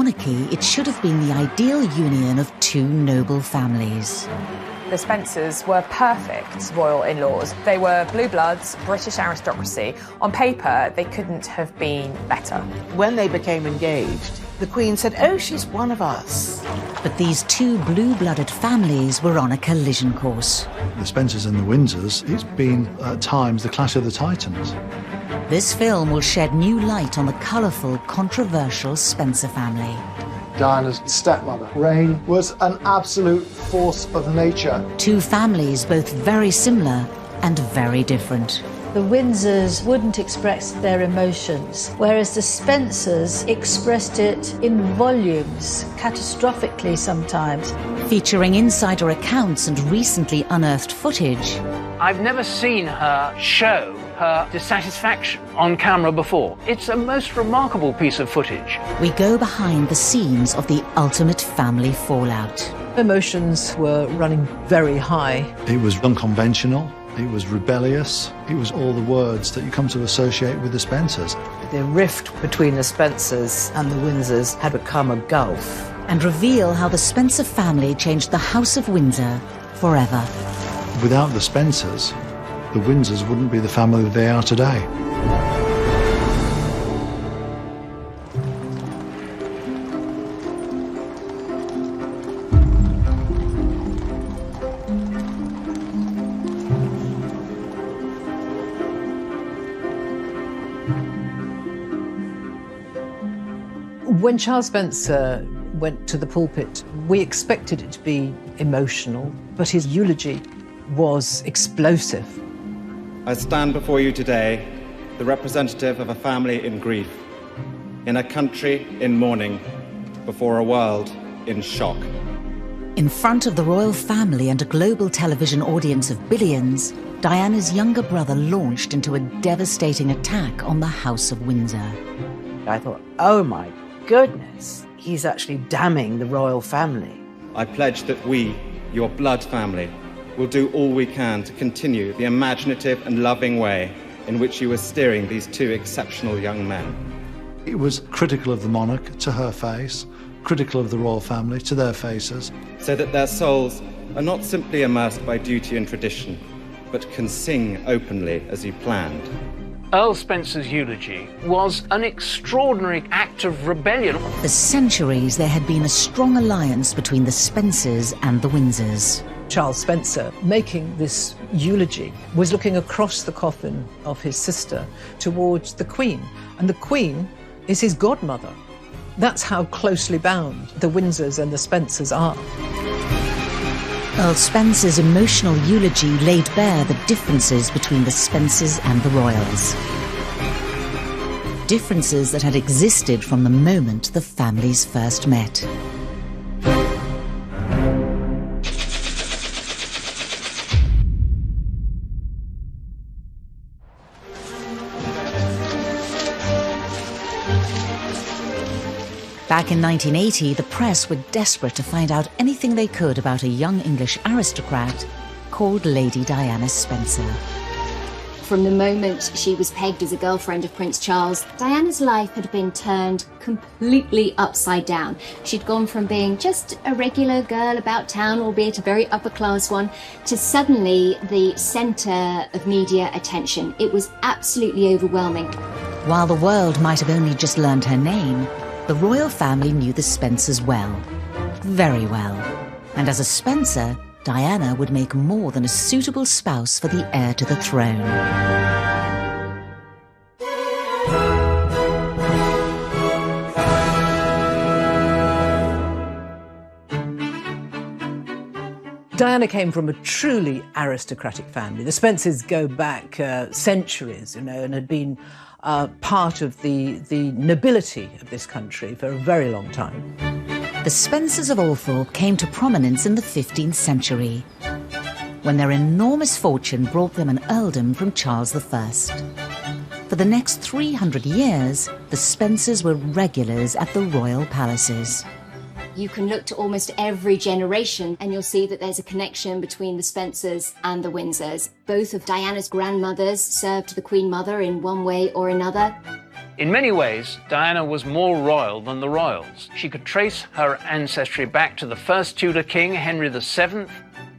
monarchy, it should have been the ideal union of two noble families. The Spencers were perfect royal in-laws. They were blue bloods, British aristocracy. On paper, they couldn't have been better. When they became engaged, the Queen said, "Oh, she's one of us." But these two blue-blooded families were on a collision course. The Spencers and the Windsors, it's been, at times, the clash of the titans. This film will shed new light on the colourful, controversial Spencer family. Diana's stepmother, Reign, was an absolute force of nature. Two families both very similar and very different. The Windsors wouldn't express their emotions, whereas the Spencers expressed it in volumes, catastrophically sometimes. Featuring insider accounts and recently unearthed footage. I've never seen her show her dissatisfaction on camera before. It's a most remarkable piece of footage. We go behind the scenes of the ultimate family fallout. Emotions were running very high. It was unconventional, it was rebellious, it was all the words that you come to associate with the Spencers. The rift between the Spencers and the Windsors had become a gulf. And reveal how the Spencer family changed the House of Windsor forever. Without the Spencers, the Windsors wouldn't be the family they are today. When Charles Spencer went to the pulpit, we expected it to be emotional, but his eulogy was explosive. I stand before you today, the representative of a family in grief, in a country in mourning, before a world in shock. In front of the royal family and a global television audience of billions, Diana's younger brother launched into a devastating attack on the House of Windsor. I thought, oh my goodness, he's actually damning the royal family. I pledge that we, your blood family, will do all we can to continue the imaginative and loving way in which you are steering these two exceptional young men. It was critical of the monarch to her face, critical of the royal family to their faces. So that their souls are not simply immersed by duty and tradition, but can sing openly as you planned. Earl Spencer's eulogy was an extraordinary act of rebellion. For centuries, there had been a strong alliance between the Spencers and the Windsors. Charles Spencer, making this eulogy, was looking across the coffin of his sister towards the Queen. And the Queen is his godmother. That's how closely bound the Windsors and the Spencers are. Earl Spencer's emotional eulogy laid bare the differences between the Spencers and the royals. Differences that had existed from the moment the families first met. Back in 1980, the press were desperate to find out anything they could about a young English aristocrat called Lady Diana Spencer. From the moment she was pegged as a girlfriend of Prince Charles, Diana's life had been turned completely upside down. She'd gone from being just a regular girl about town, albeit a very upper-class one, to suddenly the centre of media attention. It was absolutely overwhelming. While the world might have only just learned her name, the royal family knew the Spencers well, very well. And as a Spencer, Diana would make more than a suitable spouse for the heir to the throne. Diana came from a truly aristocratic family. The Spencers go back centuries, and had been part of the nobility of this country for a very long time. The Spencers of Althorp came to prominence in the 15th century, when their enormous fortune brought them an earldom from Charles I. For the next 300 years, the Spencers were regulars at the royal palaces. You can look to almost every generation and you'll see that there's a connection between the Spencers and the Windsors. Both of Diana's grandmothers served the Queen Mother in one way or another. In many ways, Diana was more royal than the royals. She could trace her ancestry back to the first Tudor king, Henry VII.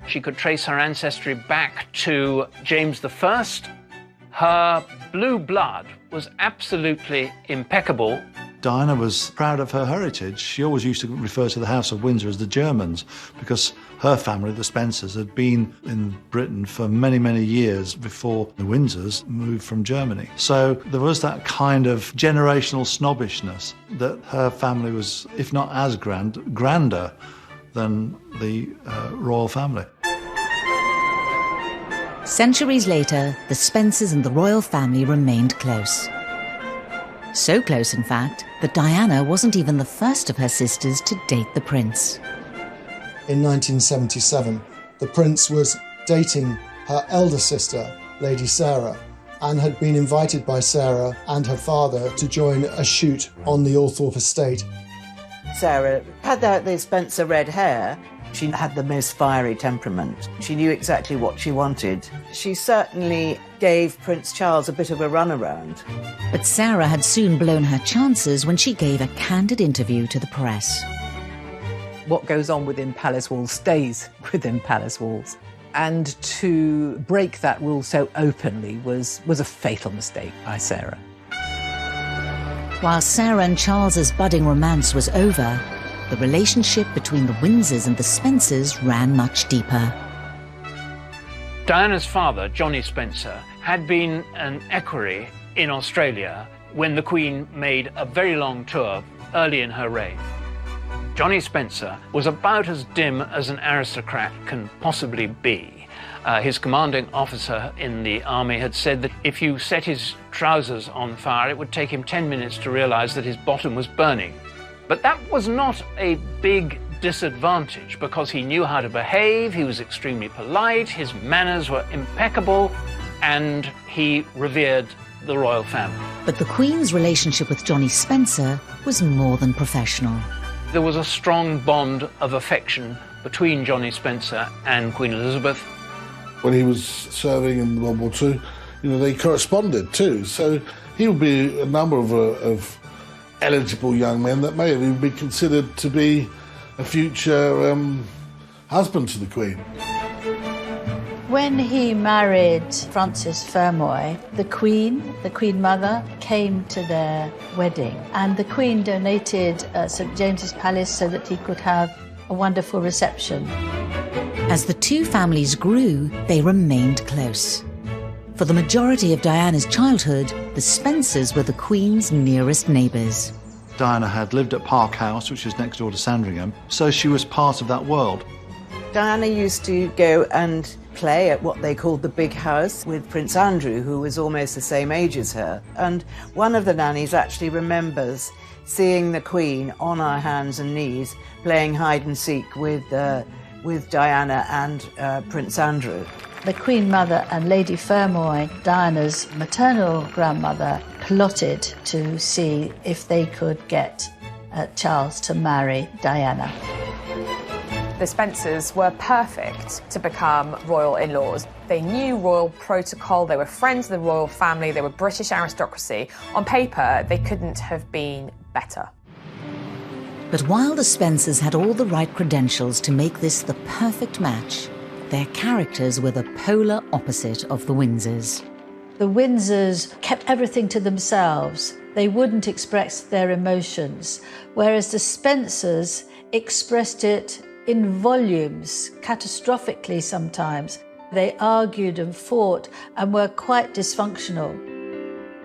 She could trace her ancestry back to James I. Her blue blood was absolutely impeccable. Diana was proud of her heritage. She always used to refer to the House of Windsor as the Germans because her family, the Spencers, had been in Britain for many, many years before the Windsors moved from Germany. So there was that kind of generational snobbishness that her family was, if not as grander than the royal family. Centuries later, the Spencers and the royal family remained close. So close, in fact, that Diana wasn't even the first of her sisters to date the prince. In 1977, the prince was dating her elder sister, Lady Sarah, and had been invited by Sarah and her father to join a shoot on the Althorpe estate. Sarah had the Spencer red hair. She had the most fiery temperament. She knew exactly what she wanted. She certainly gave Prince Charles a bit of a runaround. But Sarah had soon blown her chances when she gave a candid interview to the press. What goes on within palace walls stays within palace walls. And to break that rule so openly was a fatal mistake by Sarah. While Sarah and Charles's budding romance was over, the relationship between the Windsors and the Spencers ran much deeper. Diana's father, Johnny Spencer, had been an equerry in Australia when the Queen made a very long tour early in her reign. Johnny Spencer was about as dim as an aristocrat can possibly be. His commanding officer in the army had said that if you set his trousers on fire, it would take him 10 minutes to realize that his bottom was burning. But that was not a big disadvantage because he knew how to behave, he was extremely polite, his manners were impeccable, and he revered the royal family. But the Queen's relationship with Johnny Spencer was more than professional. There was a strong bond of affection between Johnny Spencer and Queen Elizabeth. When he was serving in World War II, they corresponded too. So he would be a number of eligible young men that may have even been considered to be a future husband to the Queen. When he married Frances Fermoy, the Queen Mother, came to their wedding, and the Queen donated St James's Palace so that he could have a wonderful reception. As the two families grew, they remained close. For the majority of Diana's childhood, the Spencers were the Queen's nearest neighbours. Diana had lived at Park House, which is next door to Sandringham, so she was part of that world. Diana used to go and play at what they called the big house with Prince Andrew, who was almost the same age as her. And one of the nannies actually remembers seeing the Queen on her hands and knees playing hide and seek with Diana and Prince Andrew. The Queen Mother and Lady Fermoy, Diana's maternal grandmother, plotted to see if they could get Charles to marry Diana. The Spencers were perfect to become royal in-laws. They knew royal protocol, they were friends of the royal family, they were British aristocracy. On paper, they couldn't have been better. But while the Spencers had all the right credentials to make this the perfect match, their characters were the polar opposite of the Windsors. The Windsors kept everything to themselves. They wouldn't express their emotions, whereas the Spencers expressed it in volumes, catastrophically sometimes. They argued and fought and were quite dysfunctional.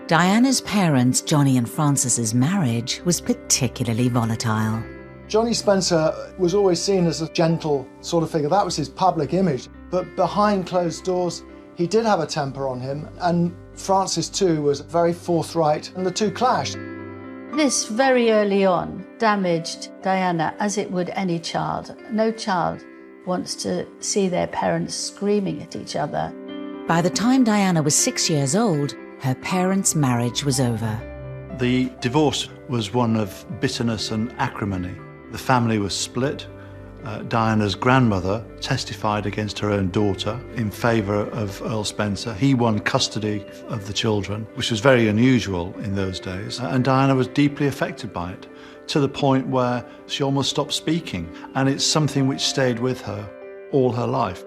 Diana's parents, Johnny and Frances's marriage, was particularly volatile. Johnny Spencer was always seen as a gentle sort of figure. That was his public image. But behind closed doors, he did have a temper on him, and Frances too was very forthright, and the two clashed. This very early on damaged Diana as it would any child. No child wants to see their parents screaming at each other. By the time Diana was 6 years old, her parents' marriage was over. The divorce was one of bitterness and acrimony. The family was split. Diana's grandmother testified against her own daughter in favour of Earl Spencer. He won custody of the children, which was very unusual in those days, and Diana was deeply affected by it, to the point where she almost stopped speaking, and it's something which stayed with her all her life.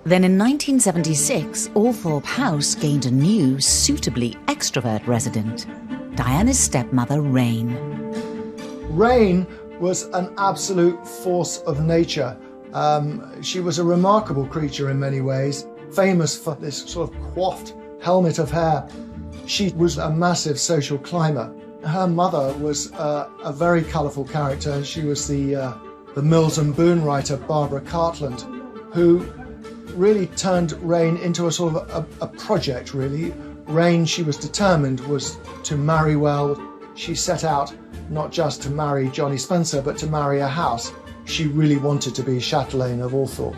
Then in 1976, Althorpe House gained a new, suitably extrovert resident, Diana's stepmother, Rain. Rain was an absolute force of nature. She was a remarkable creature in many ways, famous for this sort of coiffed helmet of hair. She was a massive social climber. Her mother was a very colourful character. She was the Mills and Boon writer Barbara Cartland, who really turned Rain into a sort of a project, really. Rain, she was determined, was to marry well. She set out not just to marry Johnny Spencer, but to marry a house. She really wanted to be chatelaine of Althorpe.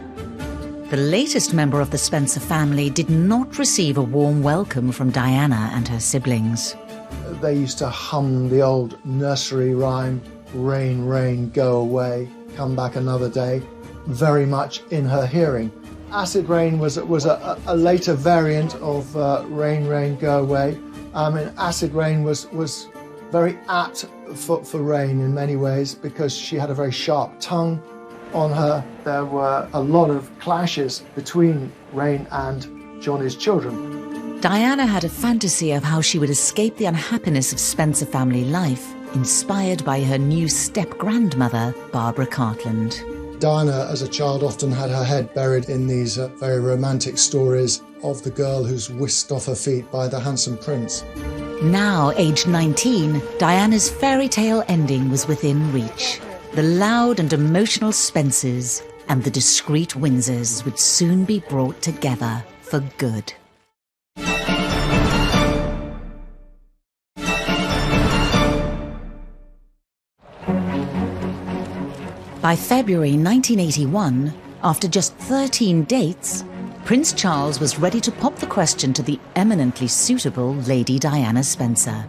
The latest member of the Spencer family did not receive a warm welcome from Diana and her siblings. They used to hum the old nursery rhyme, "Rain, rain, go away, come back another day," very much in her hearing. Acid Rain was a later variant of Rain, rain, go away. Acid Rain was very apt for Rain in many ways because she had a very sharp tongue on her. There were a lot of clashes between Rain and Johnny's children. Diana had a fantasy of how she would escape the unhappiness of Spencer family life, inspired by her new step-grandmother, Barbara Cartland. Diana, as a child, often had her head buried in these very romantic stories of the girl who's whisked off her feet by the handsome prince. Now, aged 19, Diana's fairy tale ending was within reach. The loud and emotional Spencers and the discreet Windsors would soon be brought together for good. By February 1981, after just 13 dates, Prince Charles was ready to pop the question to the eminently suitable Lady Diana Spencer.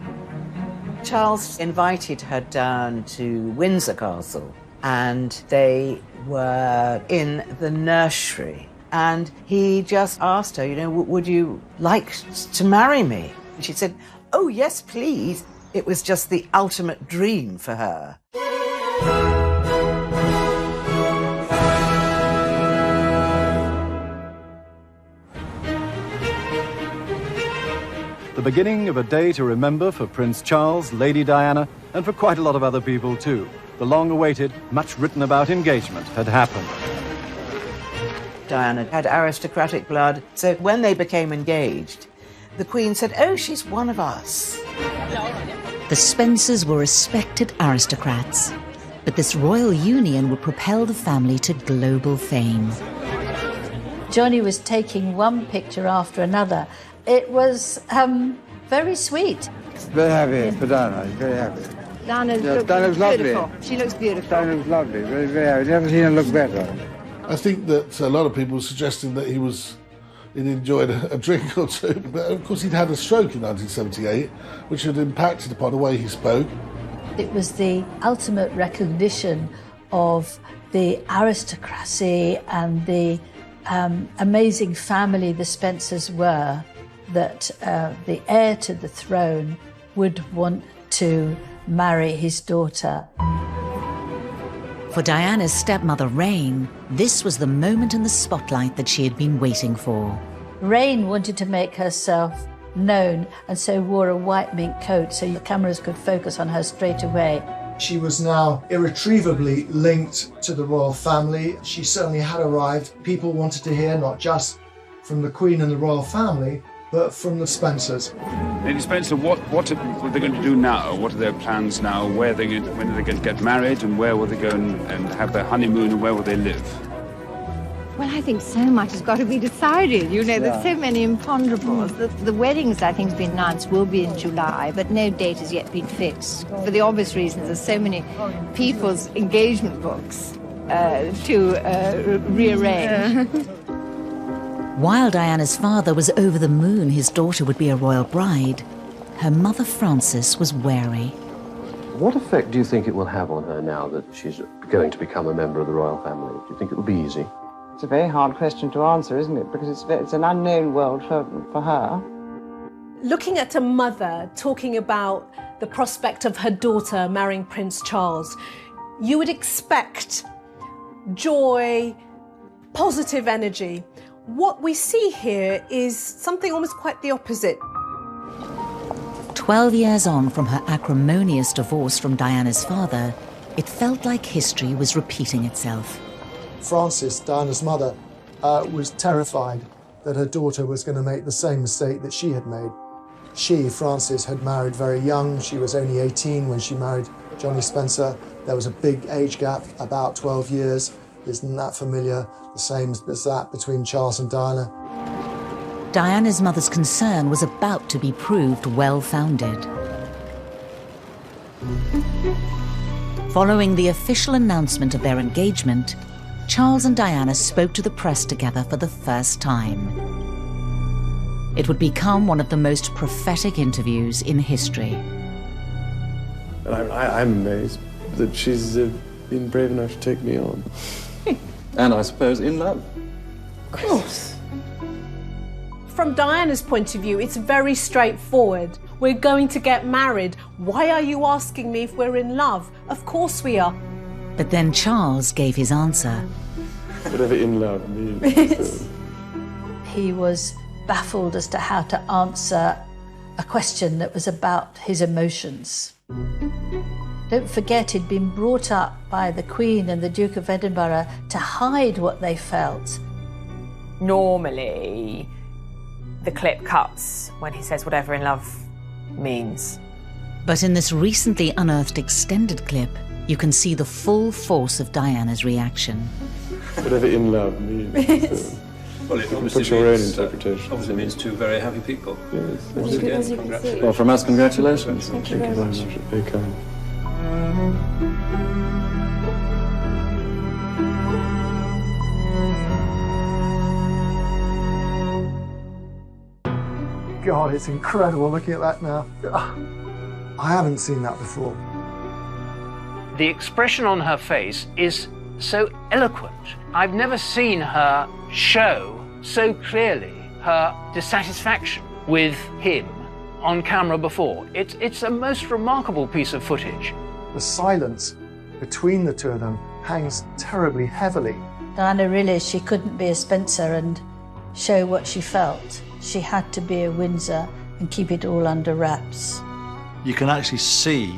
Charles invited her down to Windsor Castle, and they were in the nursery. And he just asked her, would you like to marry me? And she said, "Oh, yes, please." It was just the ultimate dream for her. The beginning of a day to remember for Prince Charles, Lady Diana, and for quite a lot of other people too. The long-awaited, much-written-about engagement had happened. Diana had aristocratic blood, so when they became engaged, the Queen said, "Oh, she's one of us." The Spencers were respected aristocrats, but this royal union would propel the family to global fame. Johnny was taking one picture after another. It was very sweet. Very happy for Diana, very happy. Diana looks lovely. Beautiful. She looks beautiful. Diana looks lovely, very, very happy. Never seen her look better. I think that a lot of people were suggesting that he'd enjoyed a drink or two, but of course he'd had a stroke in 1978, which had impacted upon the way he spoke. It was the ultimate recognition of the aristocracy and the amazing family the Spencers were, that the heir to the throne would want to marry his daughter. For Diana's stepmother, Rain, this was the moment in the spotlight that she had been waiting for. Rain wanted to make herself known and so wore a white mink coat so the cameras could focus on her straight away. She was now irretrievably linked to the royal family. She certainly had arrived. People wanted to hear not just from the Queen and the royal family, but from the Spencers. Lady Spencer, what are they going to do now? What are their plans now? When are they going to get married, and where will they go and have their honeymoon, and where will they live? Well, I think so much has got to be decided. There's so many imponderables. The weddings, I think, has been announced will be in July, but no date has yet been fixed. For the obvious reasons, there's so many people's engagement books to rearrange. While Diana's father was over the moon his daughter would be a royal bride, her mother Frances was wary. What effect do you think it will have on her now that she's going to become a member of the royal family? Do you think it will be easy? It's a very hard question to answer, isn't it? Because it's an unknown world for her. Looking at a mother talking about the prospect of her daughter marrying Prince Charles, you would expect joy, positive energy. What we see here is something almost quite the opposite. 12 years on from her acrimonious divorce from Diana's father, it felt like history was repeating itself. Frances, Diana's mother, was terrified that her daughter was going to make the same mistake that she had made. She, Frances, had married very young. She was only 18 when she married Johnny Spencer. There was a big age gap, about 12 years. Isn't that familiar? The same as that between Charles and Diana. Diana's mother's concern was about to be proved well-founded. Following the official announcement of their engagement, Charles and Diana spoke to the press together for the first time. It would become one of the most prophetic interviews in history. I'm amazed that she's been brave enough to take me on. And I suppose in love. Of course. From Diana's point of view, it's very straightforward. We're going to get married. Why are you asking me if we're in love? Of course we are. But then Charles gave his answer. Whatever in love means. He was baffled as to how to answer a question that was about his emotions. Don't forget, he'd been brought up by the Queen and the Duke of Edinburgh to hide what they felt. Normally, the clip cuts when he says whatever in love means. But in this recently unearthed extended clip, you can see the full force of Diana's reaction. Whatever in love means. Well, it put your own interpretation. Obviously means two very happy people. Yes. Once again, congratulations. Well, from us, congratulations. Thank you very much. Very kind. God, it's incredible looking at that now. I haven't seen that before. The expression on her face is so eloquent. I've never seen her show so clearly her dissatisfaction with him on camera before. It's a most remarkable piece of footage. The silence between the two of them hangs terribly heavily. Diana realised she couldn't be a Spencer and show what she felt. She had to be a Windsor and keep it all under wraps. You can actually see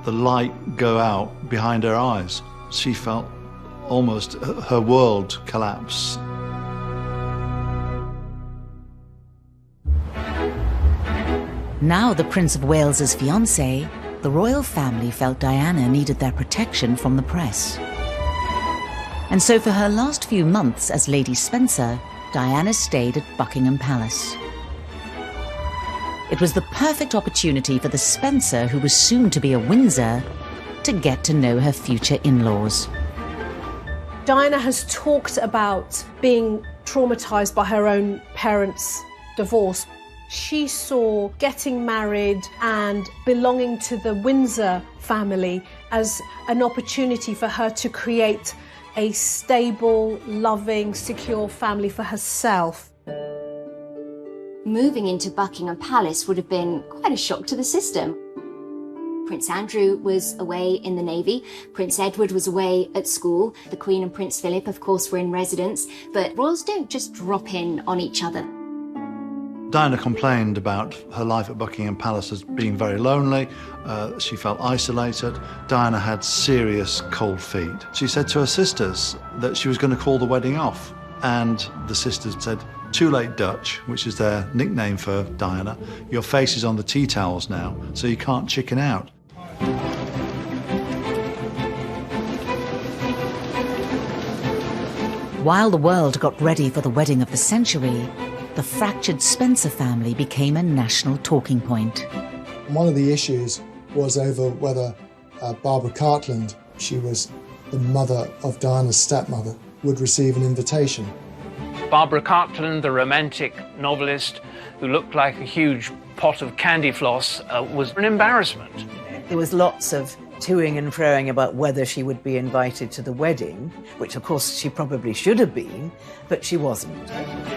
the light go out behind her eyes. She felt almost her world collapse. Now the Prince of Wales's fiancée, the royal family felt Diana needed their protection from the press. And so for her last few months as Lady Spencer, Diana stayed at Buckingham Palace. It was the perfect opportunity for the Spencer, who was soon to be a Windsor, to get to know her future in-laws. Diana has talked about being traumatised by her own parents' divorce. She saw getting married and belonging to the Windsor family as an opportunity for her to create a stable, loving, secure family for herself. Moving into Buckingham Palace would have been quite a shock to the system. Prince Andrew was away in the Navy, Prince Edward was away at school, the Queen and Prince Philip, of course, were in residence, but royals don't just drop in on each other. Diana complained about her life at Buckingham Palace as being very lonely. She felt isolated. Diana had serious cold feet. She said to her sisters that she was going to call the wedding off. And the sisters said, "Too late, Dutch," which is their nickname for Diana. "Your face is on the tea towels now, so you can't chicken out." While the world got ready for the wedding of the century, the fractured Spencer family became a national talking point. One of the issues was over whether Barbara Cartland, she was the mother of Diana's stepmother, would receive an invitation. Barbara Cartland, the romantic novelist who looked like a huge pot of candy floss, was an embarrassment. There was lots of toing and froing about whether she would be invited to the wedding, which of course she probably should have been, but she wasn't.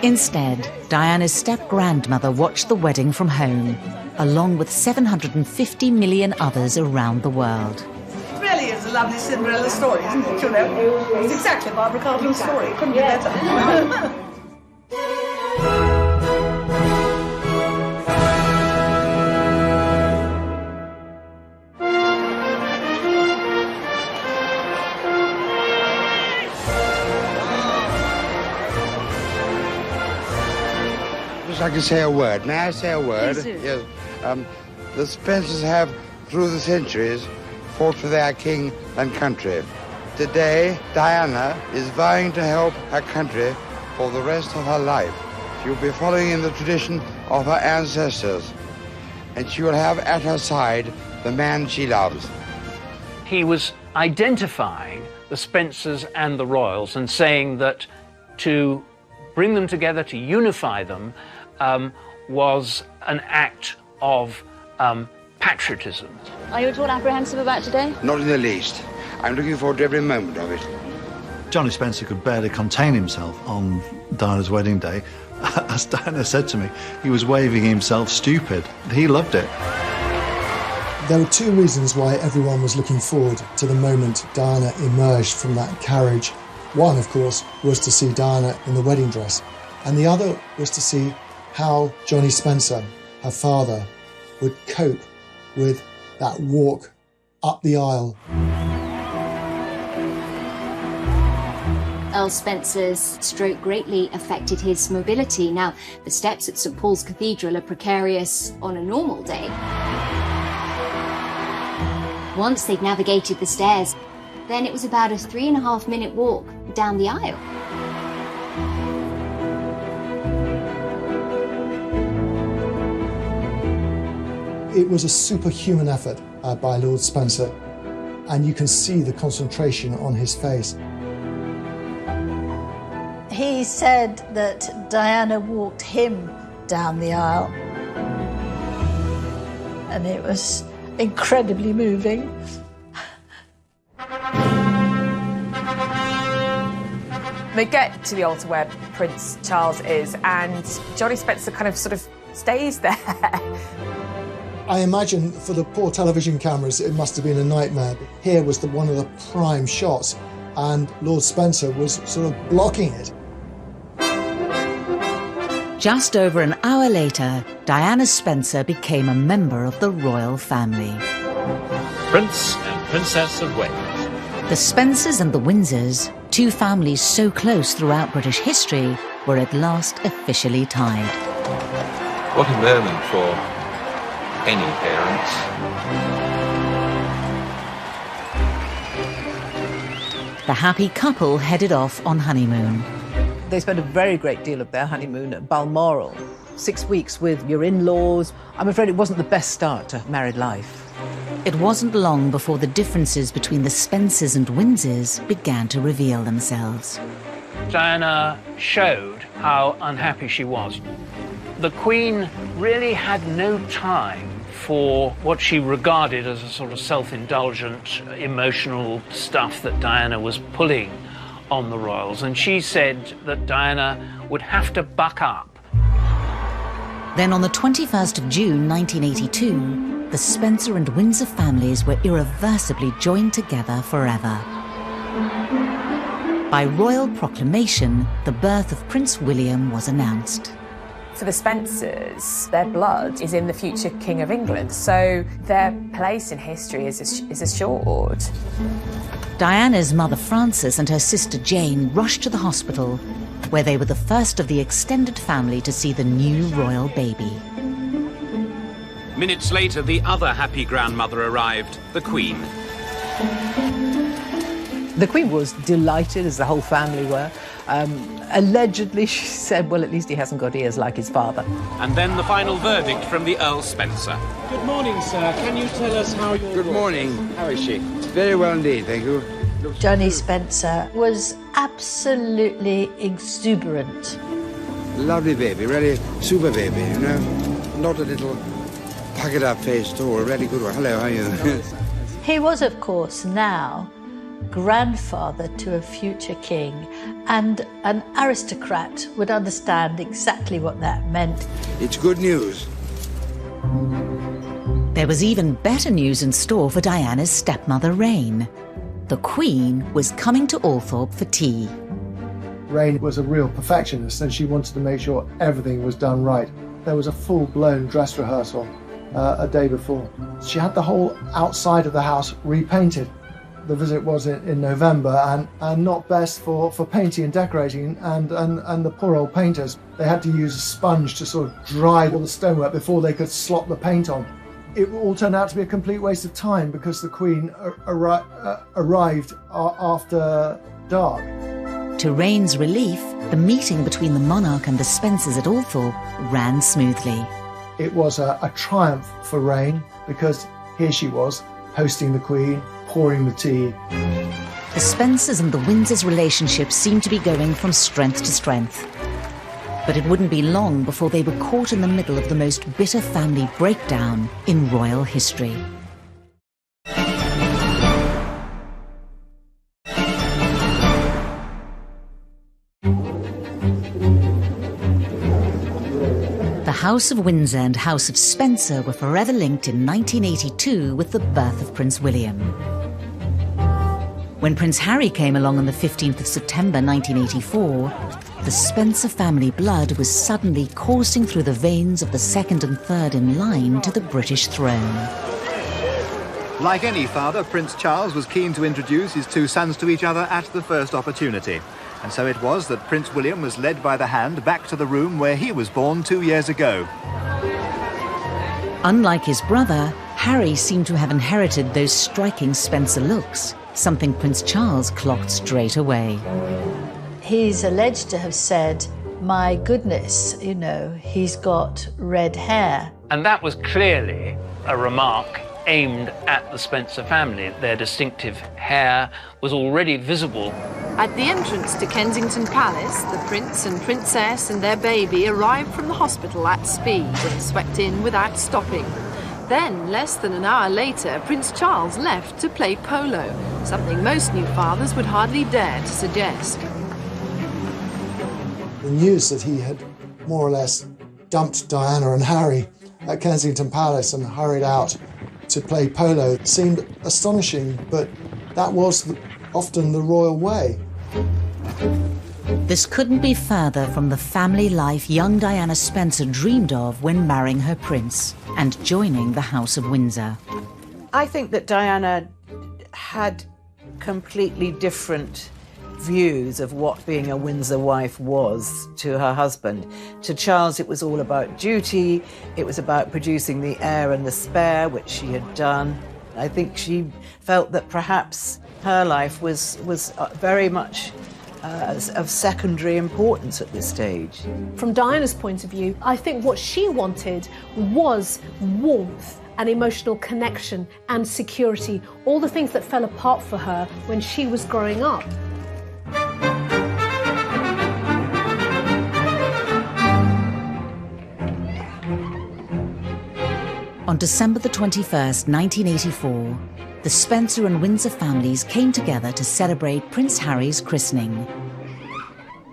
Instead, Diana's step-grandmother watched the wedding from home, along with 750 million others around the world. It really is a lovely Cinderella story, isn't it? You know, it's exactly Barbara Cartland's story. It couldn't be better. I can say a word. May I say a word? Please do. Yes. The Spencers have, through the centuries, fought for their king and country. Today, Diana is vowing to help her country for the rest of her life. She will be following in the tradition of her ancestors, and she will have at her side the man she loves. He was identifying the Spencers and the royals and saying that to bring them together, to unify them, was an act of patriotism. Are you at all apprehensive about today? Not in the least. I'm looking forward to every moment of it. Johnny Spencer could barely contain himself on Diana's wedding day. As Diana said to me, he was waving himself stupid. He loved it. There were two reasons why everyone was looking forward to the moment Diana emerged from that carriage. One, of course, was to see Diana in the wedding dress, and the other was to see how Johnny Spencer, her father, would cope with that walk up the aisle. Earl Spencer's stroke greatly affected his mobility. Now, the steps at St Paul's Cathedral are precarious on a normal day. Once they'd navigated the stairs, then it was about a 3.5-minute walk down the aisle. It was a superhuman effort by Lord Spencer, and you can see the concentration on his face. He said that Diana walked him down the aisle, and it was incredibly moving. They get to the altar where Prince Charles is, and Johnny Spencer kind of sort of stays there. I imagine for the poor television cameras it must have been a nightmare. Here was one of the prime shots, and Lord Spencer was sort of blocking it. Just over an hour later, Diana Spencer became a member of the royal family. Prince and Princess of Wales. The Spencers and the Windsors, two families so close throughout British history, were at last officially tied. What a moment for any parents. The happy couple headed off on honeymoon. They spent a very great deal of their honeymoon at Balmoral. 6 weeks with your in-laws. I'm afraid it wasn't the best start to married life. It wasn't long before the differences between the Spencers and Windsors began to reveal themselves. Diana showed how unhappy she was. The Queen really had no time for what she regarded as a sort of self-indulgent, emotional stuff that Diana was pulling on the royals, and she said that Diana would have to buck up. Then on the 21st of June 1982, the Spencer and Windsor families were irreversibly joined together forever. By royal proclamation, the birth of Prince William was announced. For the Spencers, their blood is in the future King of England, so their place in history is assured. Diana's mother Frances and her sister Jane rushed to the hospital, where they were the first of the extended family to see the new royal baby. Minutes later, the other happy grandmother arrived, the Queen. The Queen was delighted, as the whole family were. Allegedly, she said, well, at least he hasn't got ears like his father. And then the final verdict from the Earl Spencer. Good morning, sir. Can you tell us how your... Good morning. How is she? Very well indeed, thank you. Johnny Spencer was absolutely exuberant. Lovely baby, really super baby, you know. Not a little puckered-up face too, a really good one. Hello, how are you? He was, of course, now grandfather to a future king, and an aristocrat would understand exactly what that meant. It's good news. There was even better news in store for Diana's stepmother, Reine. The Queen was coming to Althorpe for tea. Reine was a real perfectionist, and she wanted to make sure everything was done right. There was a full-blown dress rehearsal a day before. She had the whole outside of the house repainted. The visit was in November, and not best for painting and decorating, and the poor old painters, they had to use a sponge to sort of dry all the stonework before they could slop the paint on. It all turned out to be a complete waste of time because the Queen arrived after dark. To Reine's relief, the meeting between the monarch and the Spencers at Althorpe ran smoothly. It was a triumph for Reine because here she was, hosting the Queen, pouring the tea. The Spencers and the Windsors' relationship seemed to be going from strength to strength. But it wouldn't be long before they were caught in the middle of the most bitter family breakdown in royal history. The House of Windsor and House of Spencer were forever linked in 1982 with the birth of Prince William. When Prince Harry came along on the 15th of September 1984, the Spencer family blood was suddenly coursing through the veins of the second and third in line to the British throne. Like any father, Prince Charles was keen to introduce his two sons to each other at the first opportunity. And so it was that Prince William was led by the hand back to the room where he was born 2 years ago. Unlike his brother, Harry seemed to have inherited those striking Spencer looks, something Prince Charles clocked straight away. He's alleged to have said, "My goodness, you know, he's got red hair." And that was clearly a remark aimed at the Spencer family. Their distinctive hair was already visible. At the entrance to Kensington Palace, the Prince and Princess and their baby arrived from the hospital at speed and swept in without stopping. Then, less than an hour later, Prince Charles left to play polo, something most new fathers would hardly dare to suggest. The news that he had more or less dumped Diana and Harry at Kensington Palace and hurried out to play polo seemed astonishing, but that was often the royal way. This couldn't be further from the family life young Diana Spencer dreamed of when marrying her prince and joining the House of Windsor. I think that Diana had completely different views of what being a Windsor wife was to her husband. To Charles, it was all about duty. It was about producing the heir and the spare, which she had done. I think she felt that perhaps her life was very much of secondary importance at this stage. From Diana's point of view, I think what she wanted was warmth and emotional connection and security, all the things that fell apart for her when she was growing up. On December the 21st, 1984, the Spencer and Windsor families came together to celebrate Prince Harry's christening.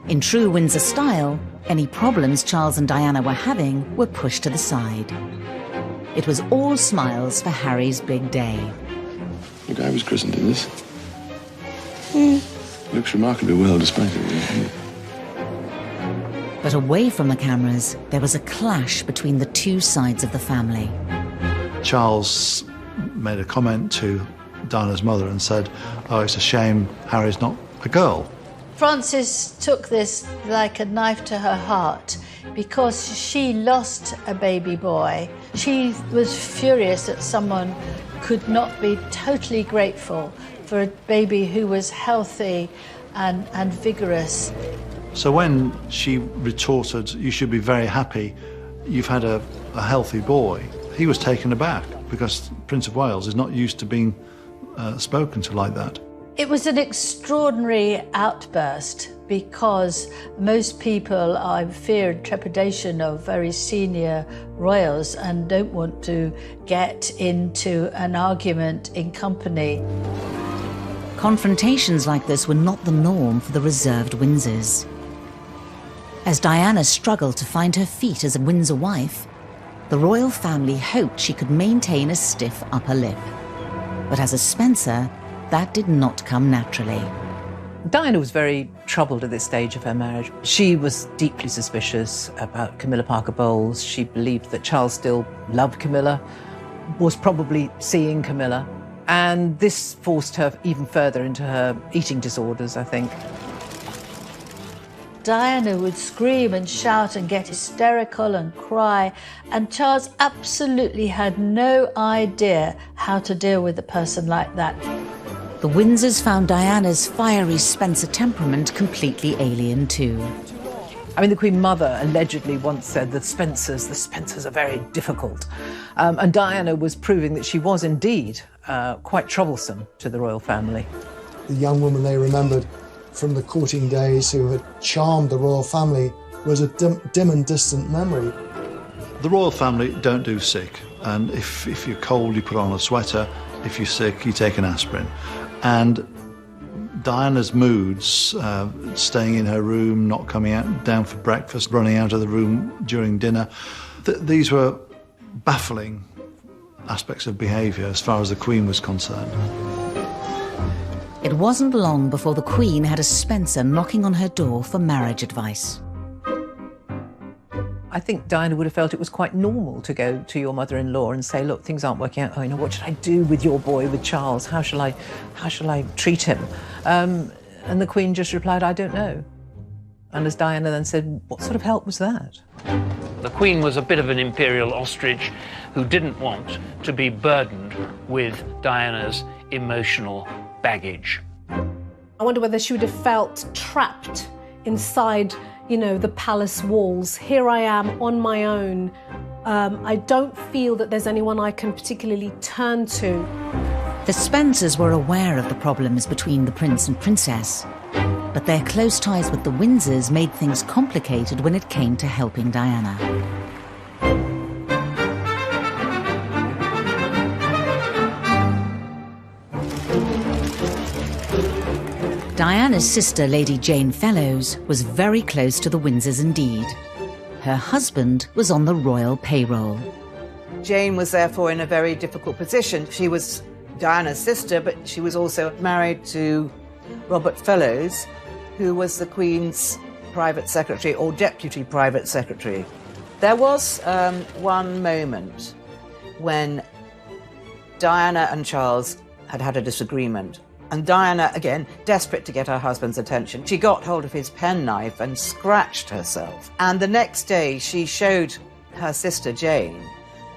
In true Windsor style, any problems Charles and Diana were having were pushed to the side. It was all smiles for Harry's big day. Look, I was christened in this. Looks remarkably well despite it. But away from the cameras, there was a clash between the two sides of the family. Charles made a comment to Diana's mother and said, "Oh, it's a shame Harry's not a girl." Frances took this like a knife to her heart because she lost a baby boy. She was furious that someone could not be totally grateful for a baby who was healthy and vigorous. So when she retorted, "You should be very happy, you've had a healthy boy," he was taken aback because Prince of Wales is not used to being spoken to like that. It was an extraordinary outburst because most people are in fear and trepidation of very senior royals and don't want to get into an argument in company. Confrontations like this were not the norm for the reserved Windsors. As Diana struggled to find her feet as a Windsor wife, the royal family hoped she could maintain a stiff upper lip. But as a Spencer, that did not come naturally. Diana was very troubled at this stage of her marriage. She was deeply suspicious about Camilla Parker Bowles. She believed that Charles still loved Camilla, was probably seeing Camilla, and this forced her even further into her eating disorders, I think. Diana would scream and shout and get hysterical and cry, and Charles absolutely had no idea how to deal with a person like that. The Windsors found Diana's fiery Spencer temperament completely alien too. I mean, the Queen Mother allegedly once said that the Spencers are very difficult. And Diana was proving that she was indeed quite troublesome to the royal family. The young woman they remembered from the courting days who had charmed the royal family was a dim and distant memory. The royal family don't do sick, and if you're cold, you put on a sweater. If you're sick, you take an aspirin. And Diana's moods, staying in her room, not coming down for breakfast, running out of the room during dinner, these were baffling aspects of behaviour as far as the Queen was concerned. It wasn't long before the Queen had a Spencer knocking on her door for marriage advice. I think Diana would have felt it was quite normal to go to your mother-in-law and say, look, things aren't working out. Oh, you know, what should I do with your boy, with Charles? How shall I treat him? And the Queen just replied, I don't know. And as Diana then said, what sort of help was that? The Queen was a bit of an imperial ostrich who didn't want to be burdened with Diana's emotional baggage. I wonder whether she would have felt trapped inside, you know, the palace walls. Here I am on my own. I don't feel that there's anyone I can particularly turn to. The Spencers were aware of the problems between the Prince and Princess, but their close ties with the Windsors made things complicated when it came to helping Diana. Diana's sister, Lady Jane Fellows, was very close to the Windsors indeed. Her husband was on the royal payroll. Jane was therefore in a very difficult position. She was Diana's sister, but she was also married to Robert Fellows, who was the Queen's private secretary or deputy private secretary. There was one moment when Diana and Charles had a disagreement. And Diana, again, desperate to get her husband's attention, she got hold of his penknife and scratched herself. And the next day, she showed her sister Jane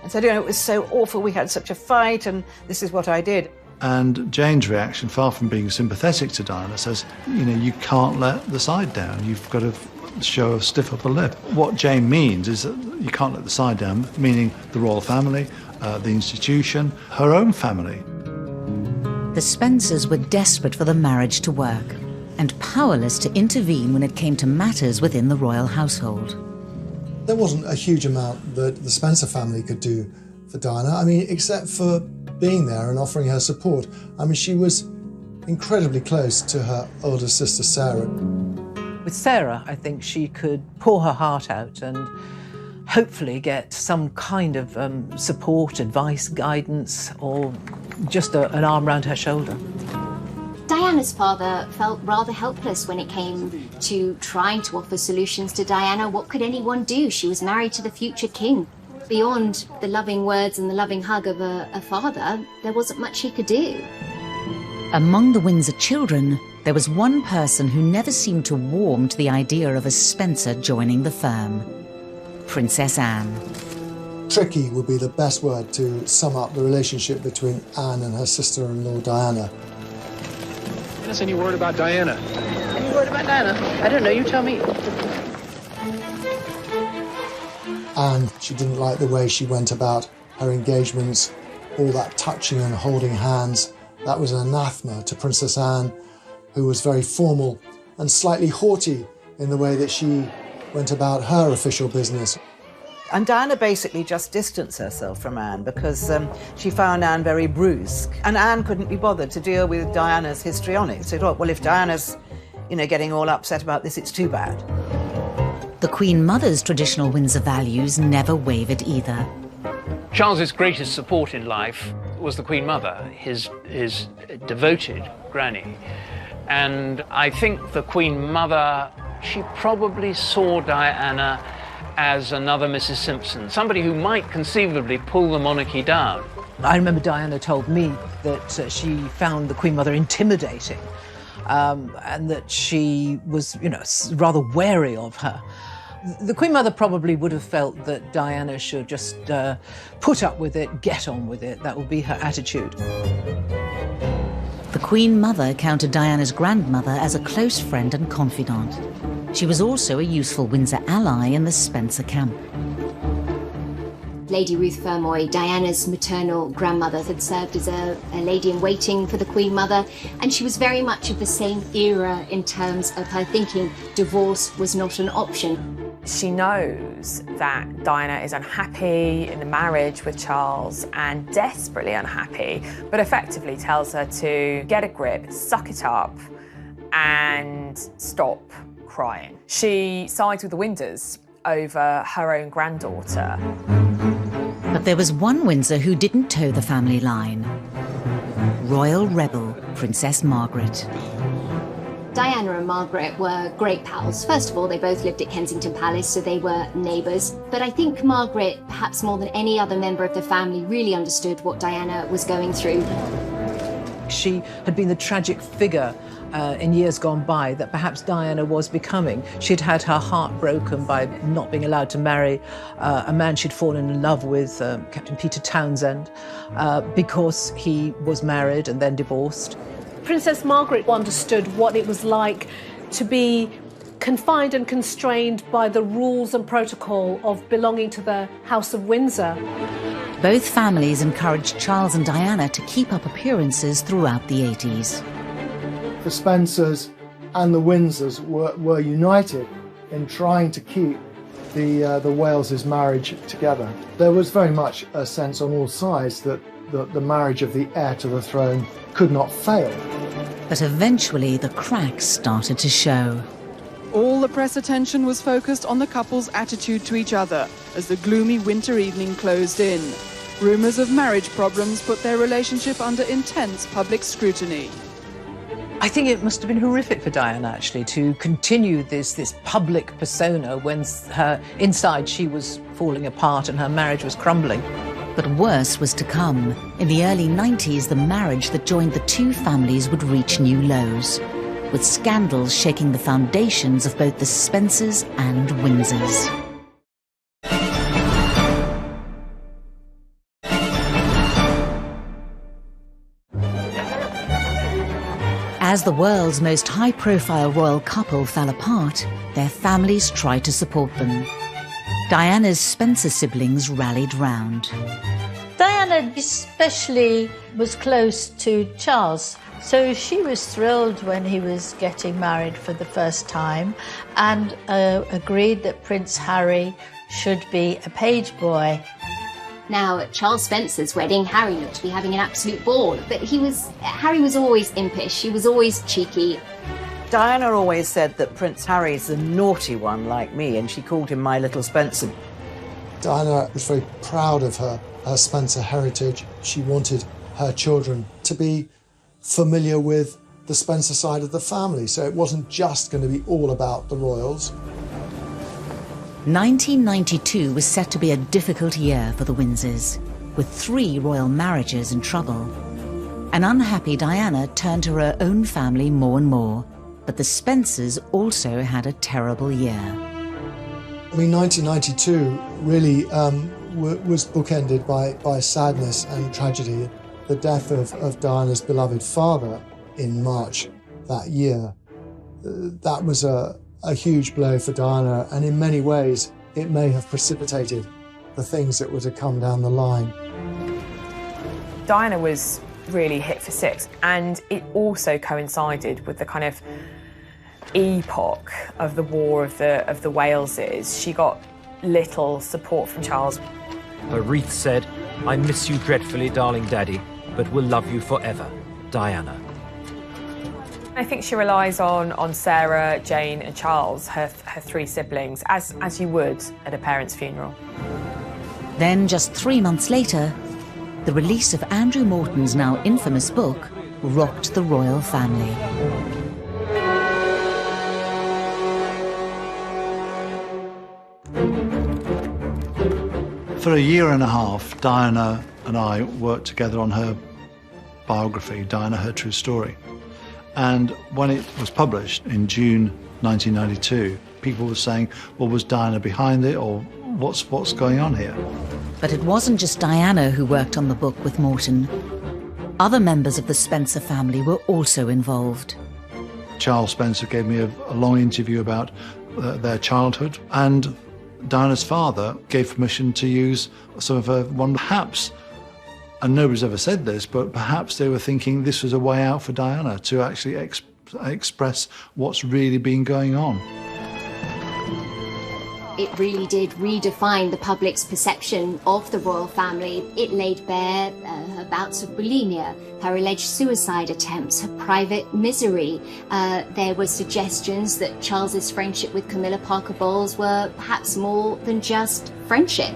and said, you know, it was so awful, we had such a fight, and this is what I did. And Jane's reaction, far from being sympathetic to Diana, says, you know, you can't let the side down. You've got to show a stiff upper lip. What Jane means is that you can't let the side down, meaning the royal family, the institution, her own family. The Spencers were desperate for the marriage to work and powerless to intervene when it came to matters within the royal household. There wasn't a huge amount that the Spencer family could do for Diana, I mean, except for being there and offering her support. I mean, she was incredibly close to her older sister, Sarah. With Sarah, I think she could pour her heart out and hopefully get some kind of support, advice, guidance, or just an arm round her shoulder. Diana's father felt rather helpless when it came to trying to offer solutions to Diana. What could anyone do? She was married to the future king. Beyond the loving words and the loving hug of a father, there wasn't much he could do. Among the Windsor children, there was one person who never seemed to warm to the idea of a Spencer joining the firm: Princess Anne. Tricky would be the best word to sum up the relationship between Anne and her sister-in-law Diana. Give us any word about Diana. Any word about Diana? I don't know, you tell me. And she didn't like the way she went about her engagements, all that touching and holding hands, That was an anathema to Princess Anne, who was very formal and slightly haughty in the way that she went about her official business. And Diana basically just distanced herself from Anne because she found Anne very brusque. And Anne couldn't be bothered to deal with Diana's histrionics. She thought, well, if Diana's, getting all upset about this, it's too bad. The Queen Mother's traditional Windsor values never wavered either. Charles's greatest support in life was the Queen Mother, his devoted granny. And I think the Queen Mother, she probably saw Diana as another Mrs. Simpson, somebody who might conceivably pull the monarchy down. I remember Diana told me that she found the Queen Mother intimidating and that she was, rather wary of her. The Queen Mother probably would have felt that Diana should just put up with it, get on with it. That would be her attitude. The Queen Mother counted Diana's grandmother as a close friend and confidant. She was also a useful Windsor ally in the Spencer camp. Lady Ruth Fermoy, Diana's maternal grandmother, had served as a lady-in-waiting for the Queen Mother, and she was very much of the same era in terms of her thinking divorce was not an option. She knows that Diana is unhappy in the marriage with Charles and desperately unhappy, but effectively tells her to get a grip, suck it up, and stop crying. She sides with the Windsors over her own granddaughter. But there was one Windsor who didn't toe the family line. Royal rebel Princess Margaret. Diana and Margaret were great pals. First of all, they both lived at Kensington Palace, so they were neighbours. But I think Margaret, perhaps more than any other member of the family, really understood what Diana was going through. She had been the tragic figure in years gone by that perhaps Diana was becoming. She'd had her heart broken by not being allowed to marry a man she'd fallen in love with, Captain Peter Townsend, because he was married and then divorced. Princess Margaret understood what it was like to be confined and constrained by the rules and protocol of belonging to the House of Windsor. Both families encouraged Charles and Diana to keep up appearances throughout the 80s. The Spencers and the Windsors were united in trying to keep the Waleses' marriage together. There was very much a sense on all sides that the marriage of the heir to the throne could not fail. But eventually the cracks started to show. All the press attention was focused on the couple's attitude to each other as the gloomy winter evening closed in. Rumours of marriage problems put their relationship under intense public scrutiny. I think it must have been horrific for Diana, actually, to continue this public persona when inside she was falling apart and her marriage was crumbling. But worse was to come. In the early 90s, the marriage that joined the two families would reach new lows, with scandals shaking the foundations of both the Spencers and Windsors. As the world's most high-profile royal couple fell apart, their families tried to support them. Diana's Spencer siblings rallied round. Diana especially was close to Charles, so she was thrilled when he was getting married for the first time and agreed that Prince Harry should be a page boy. Now, at Charles Spencer's wedding, Harry looked to be having an absolute ball, but Harry was always impish, he was always cheeky. Diana always said that Prince Harry's the naughty one like me, and she called him my little Spencer. Diana was very proud of her Spencer heritage. She wanted her children to be familiar with the Spencer side of the family, so it wasn't just going to be all about the royals. 1992 was set to be a difficult year for the Windsors, with 3 royal marriages in trouble. An unhappy Diana turned to her own family more and more, but the Spencers also had a terrible year. I mean, 1992 really was bookended by sadness and tragedy. The death of Diana's beloved father in March that year. That was a huge blow for Diana, and in many ways it may have precipitated the things that were to come down the line. Diana was really hit for six. And it also coincided with the kind of epoch of the War of the Waleses. She got little support from Charles. Her wreath said, "I miss you dreadfully, darling Daddy, but will love you forever, Diana." I think she relies on Sarah, Jane and Charles, her three siblings, as you would at a parent's funeral. Then, just 3 months later, the release of Andrew Morton's now infamous book rocked the royal family. For a year and a half, Diana and I worked together on her biography, Diana, Her True Story. And when it was published in June 1992, people were saying, well, was Diana behind it, or what's going on here? But it wasn't just Diana who worked on the book with Morton. Other members of the Spencer family were also involved. Charles Spencer gave me a long interview about their childhood, and Diana's father gave permission to use some of her one, perhaps, and nobody's ever said this, but perhaps they were thinking this was a way out for Diana to actually express what's really been going on. It really did redefine the public's perception of the royal family. It laid bare her bouts of bulimia, her alleged suicide attempts, her private misery. There were suggestions that Charles's friendship with Camilla Parker Bowles were perhaps more than just friendship.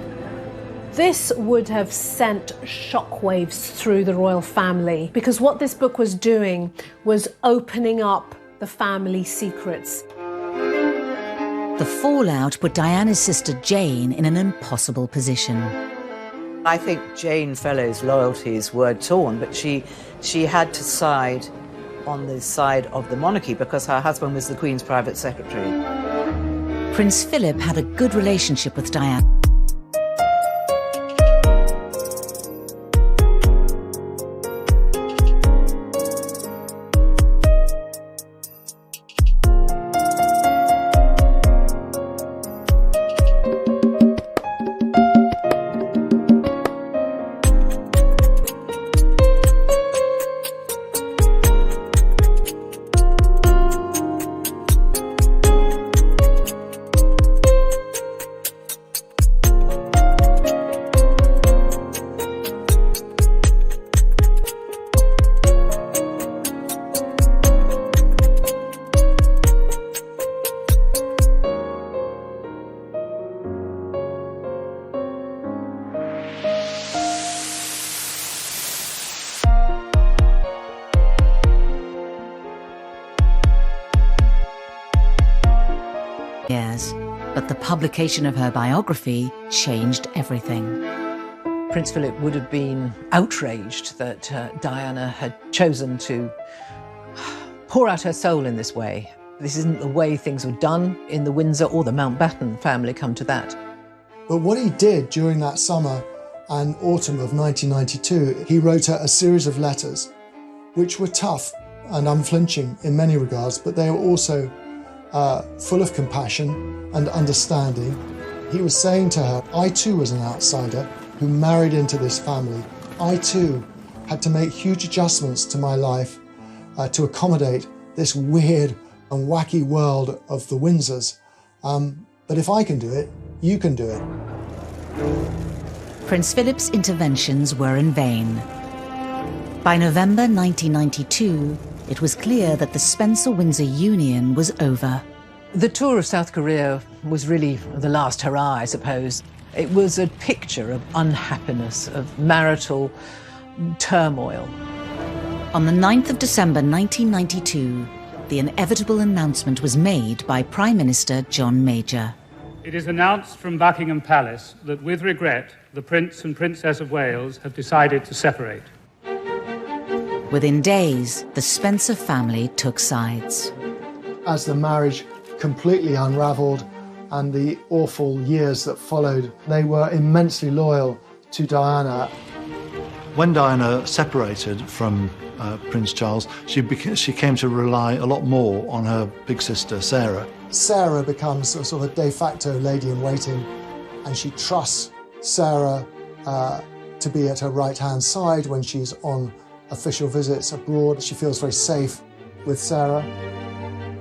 This would have sent shockwaves through the royal family, because what this book was doing was opening up the family secrets. The fallout put Diana's sister Jane in an impossible position. I think Jane Fellowes' loyalties were torn, but she had to side on the side of the monarchy because her husband was the Queen's private secretary. Prince Philip had a good relationship with Diana. Years, but the publication of her biography changed everything. Prince Philip would have been outraged that Diana had chosen to pour out her soul in this way. This isn't the way things were done in the Windsor or the Mountbatten family, come to that. But what he did during that summer and autumn of 1992, he wrote her a series of letters which were tough and unflinching in many regards, but they were also full of compassion and understanding. He was saying to her, I too was an outsider who married into this family. I too had to make huge adjustments to my life to accommodate this weird and wacky world of the Windsors. But if I can do it, you can do it. Prince Philip's interventions were in vain. By November 1992, it was clear that the Spencer-Windsor union was over. The tour of South Korea was really the last hurrah, I suppose. It was a picture of unhappiness, of marital turmoil. On the 9th of December 1992, the inevitable announcement was made by Prime Minister John Major. It is announced from Buckingham Palace that, with regret, the Prince and Princess of Wales have decided to separate. Within days, the Spencer family took sides. As the marriage completely unravelled and the awful years that followed, they were immensely loyal to Diana. When Diana separated from Prince Charles, she came to rely a lot more on her big sister, Sarah. Sarah becomes a sort of de facto lady-in-waiting, and she trusts Sarah to be at her right-hand side when she's on official visits abroad. She feels very safe with Sarah.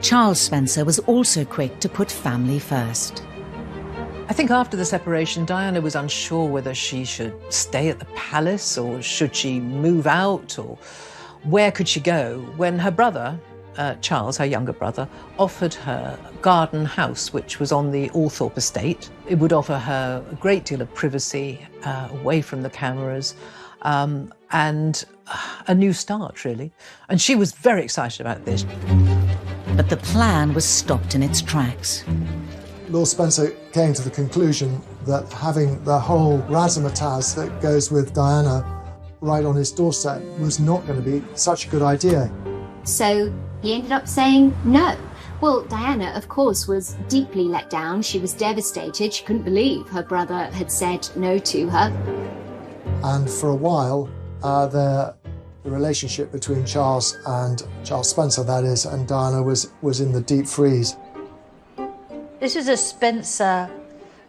Charles Spencer was also quick to put family first. I think after the separation, Diana was unsure whether she should stay at the palace or should she move out, or where could she go, when her brother, Charles, her younger brother, offered her a garden house which was on the Althorpe estate. It would offer her a great deal of privacy, away from the cameras, and a new start, really. And she was very excited about this. But the plan was stopped in its tracks. Lord Spencer came to the conclusion that having the whole razzmatazz that goes with Diana right on his doorstep was not going to be such a good idea. So he ended up saying no. Well, Diana, of course, was deeply let down. She was devastated. She couldn't believe her brother had said no to her. And for a while, the relationship between Charles Spencer, that is, and Diana was in the deep freeze. This was a Spencer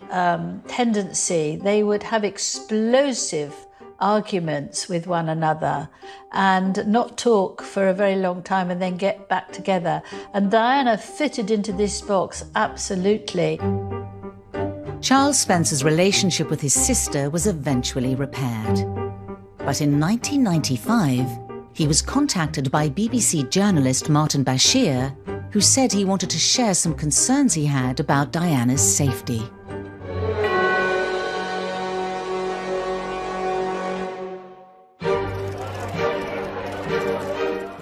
tendency. They would have explosive arguments with one another and not talk for a very long time and then get back together. And Diana fitted into this box absolutely. Charles Spencer's relationship with his sister was eventually repaired. But in 1995, he was contacted by BBC journalist Martin Bashir, who said he wanted to share some concerns he had about Diana's safety.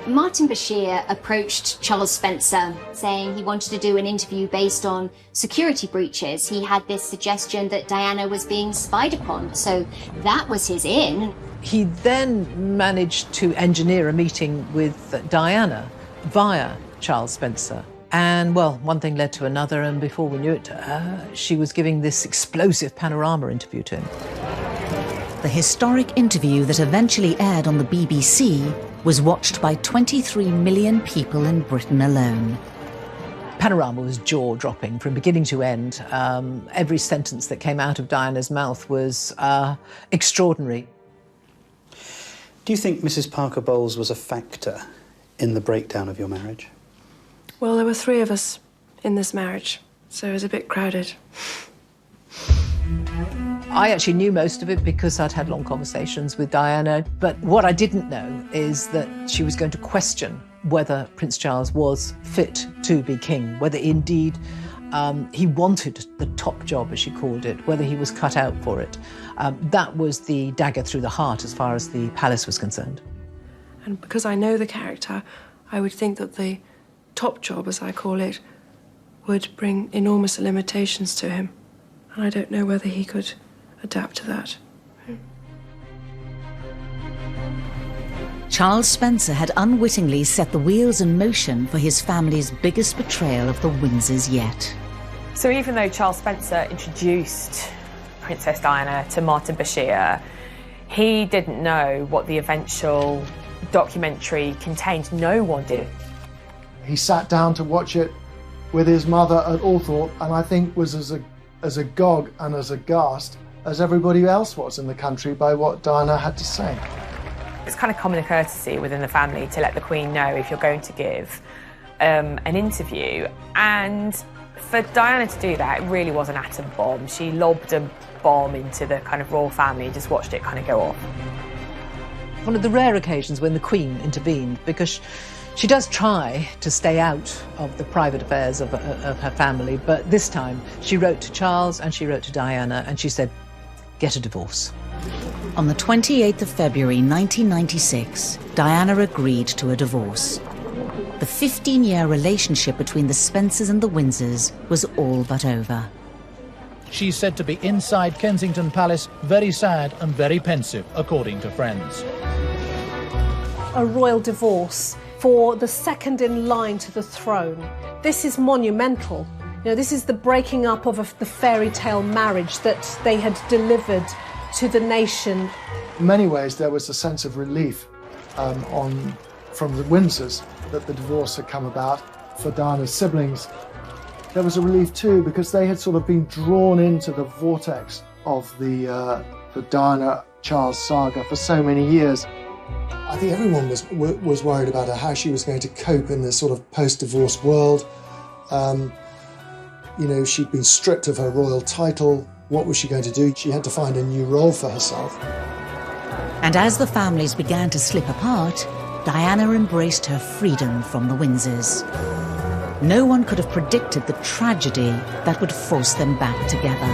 Martin Bashir approached Charles Spencer, saying he wanted to do an interview based on security breaches. He had this suggestion that Diana was being spied upon, so that was his in. He then managed to engineer a meeting with Diana via Charles Spencer. And, well, one thing led to another, and before we knew it, she was giving this explosive panorama interview to him. The historic interview that eventually aired on the BBC was watched by 23 million people in Britain alone. Panorama was jaw-dropping from beginning to end. Every sentence that came out of Diana's mouth was extraordinary. Do you think Mrs. Parker Bowles was a factor in the breakdown of your marriage? Well, there were 3 of us in this marriage, so it was a bit crowded. I actually knew most of it because I'd had long conversations with Diana, but what I didn't know is that she was going to question whether Prince Charles was fit to be king, whether indeed he wanted the top job, as she called it, whether he was cut out for it. That was the dagger through the heart as far as the palace was concerned. And because I know the character, I would think that the top job, as I call it, would bring enormous limitations to him. And I don't know whether he could adapt to that. Charles Spencer had unwittingly set the wheels in motion for his family's biggest betrayal of the Windsors yet. So even though Charles Spencer introduced Princess Diana to Martin Bashir, he didn't know what the eventual documentary contained. No one did. He sat down to watch it with his mother at Althorpe, and I think was as agog and as aghast as everybody else was in the country by what Diana had to say. It's kind of common courtesy within the family to let the Queen know if you're going to give an interview. And for Diana to do that, it really was an atom bomb. She lobbed a bomb into the kind of royal family and just watched it kind of go off. One of the rare occasions when the Queen intervened, because she does try to stay out of the private affairs of her family, but this time she wrote to Charles and she wrote to Diana and she said, get a divorce. On the 28th of February 1996, Diana agreed to a divorce. The 15-year relationship between the Spencers and the Windsors was all but over. She's said to be inside Kensington Palace, very sad and very pensive, according to friends. A royal divorce for the second in line to the throne. This is monumental. You know, this is the breaking up of the fairy tale marriage that they had delivered to the nation. In many ways, there was a sense of relief from the Windsors that the divorce had come about. For Diana's siblings, there was a relief too, because they had sort of been drawn into the vortex of the Diana-Charles saga for so many years. I think everyone was worried about her, how she was going to cope in this sort of post-divorce world. You know, she'd been stripped of her royal title. What was she going to do? She had to find a new role for herself. And as the families began to slip apart, Diana embraced her freedom from the Windsors. No one could have predicted the tragedy that would force them back together.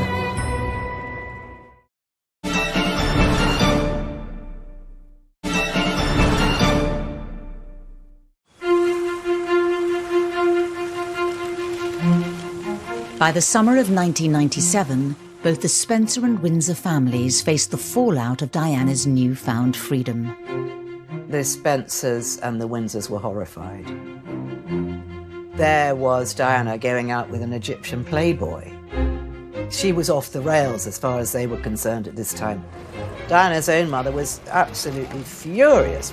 By the summer of 1997, both the Spencer and Windsor families faced the fallout of Diana's newfound freedom. The Spencers and the Windsors were horrified. There was Diana going out with an Egyptian playboy. She was off the rails as far as they were concerned at this time. Diana's own mother was absolutely furious.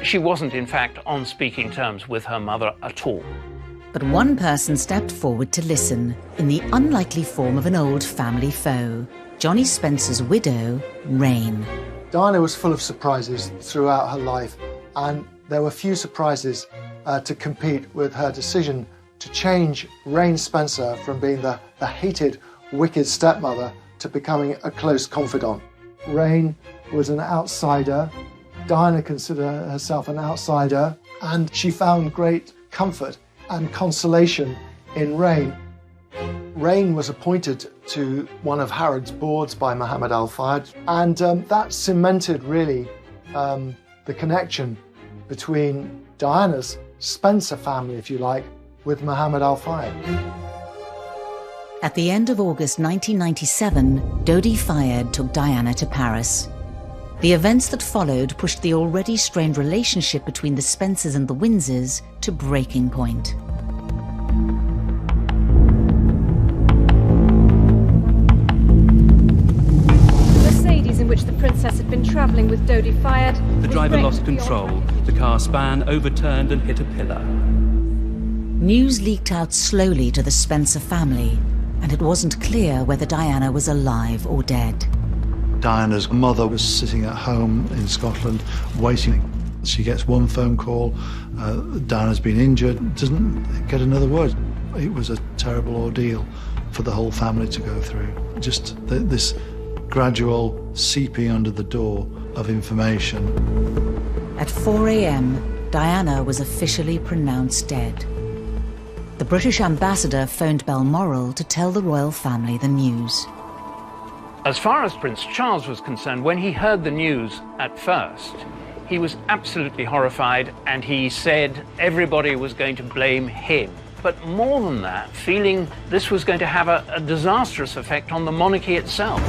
She wasn't, in fact, on speaking terms with her mother at all. But one person stepped forward to listen, in the unlikely form of an old family foe, Johnny Spencer's widow, Rain. Diana was full of surprises throughout her life, and there were few surprises to compete with her decision to change Rain Spencer from being the hated, wicked stepmother to becoming a close confidant. Rain was an outsider. Diana considered herself an outsider, and she found great comfort and consolation in Rain. Rain was appointed to one of Harrod's boards by Muhammad al-Fayed, and that cemented really the connection between Diana's Spencer family, if you like, with Muhammad al-Fayed. At the end of August 1997, Dodi Fayed took Diana to Paris. The events that followed pushed the already strained relationship between the Spencers and the Windsors to breaking point. The Mercedes in which the princess had been travelling with Dodi Fayed. The driver lost control. The car span overturned and hit a pillar. News leaked out slowly to the Spencer family, and it wasn't clear whether Diana was alive or dead. Diana's mother was sitting at home in Scotland waiting. She gets one phone call, Diana's been injured, doesn't get another word. It was a terrible ordeal for the whole family to go through. Just this gradual seeping under the door of information. At 4 a.m, Diana was officially pronounced dead. The British ambassador phoned Balmoral to tell the royal family the news. As far as Prince Charles was concerned, when he heard the news at first, he was absolutely horrified, and he said everybody was going to blame him. But more than that, feeling this was going to have a disastrous effect on the monarchy itself.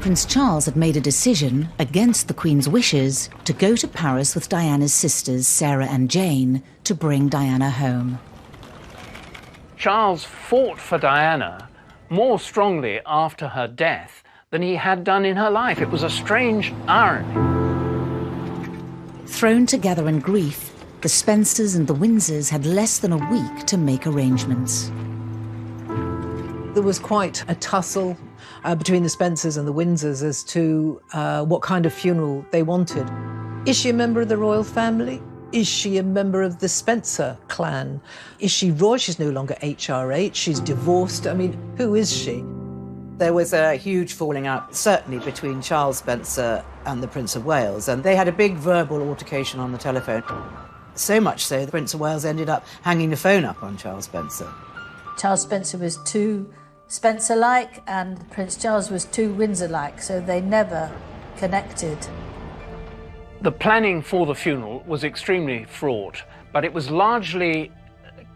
Prince Charles had made a decision, against the Queen's wishes, to go to Paris with Diana's sisters, Sarah and Jane, to bring Diana home. Charles fought for Diana more strongly after her death than he had done in her life. It was a strange irony. Thrown together in grief, the Spencers and the Windsors had less than a week to make arrangements. There was quite a tussle between the Spencers and the Windsors as to what kind of funeral they wanted. Is she a member of the royal family? Is she a member of the Spencer clan? Is she royal? She's no longer HRH. She's divorced. I mean, who is she? There was a huge falling out, certainly between Charles Spencer and the Prince of Wales, and they had a big verbal altercation on the telephone. So much so, the Prince of Wales ended up hanging the phone up on Charles Spencer. Charles Spencer was too Spencer-like and Prince Charles was too Windsor-like, so they never connected. The planning for the funeral was extremely fraught, but it was largely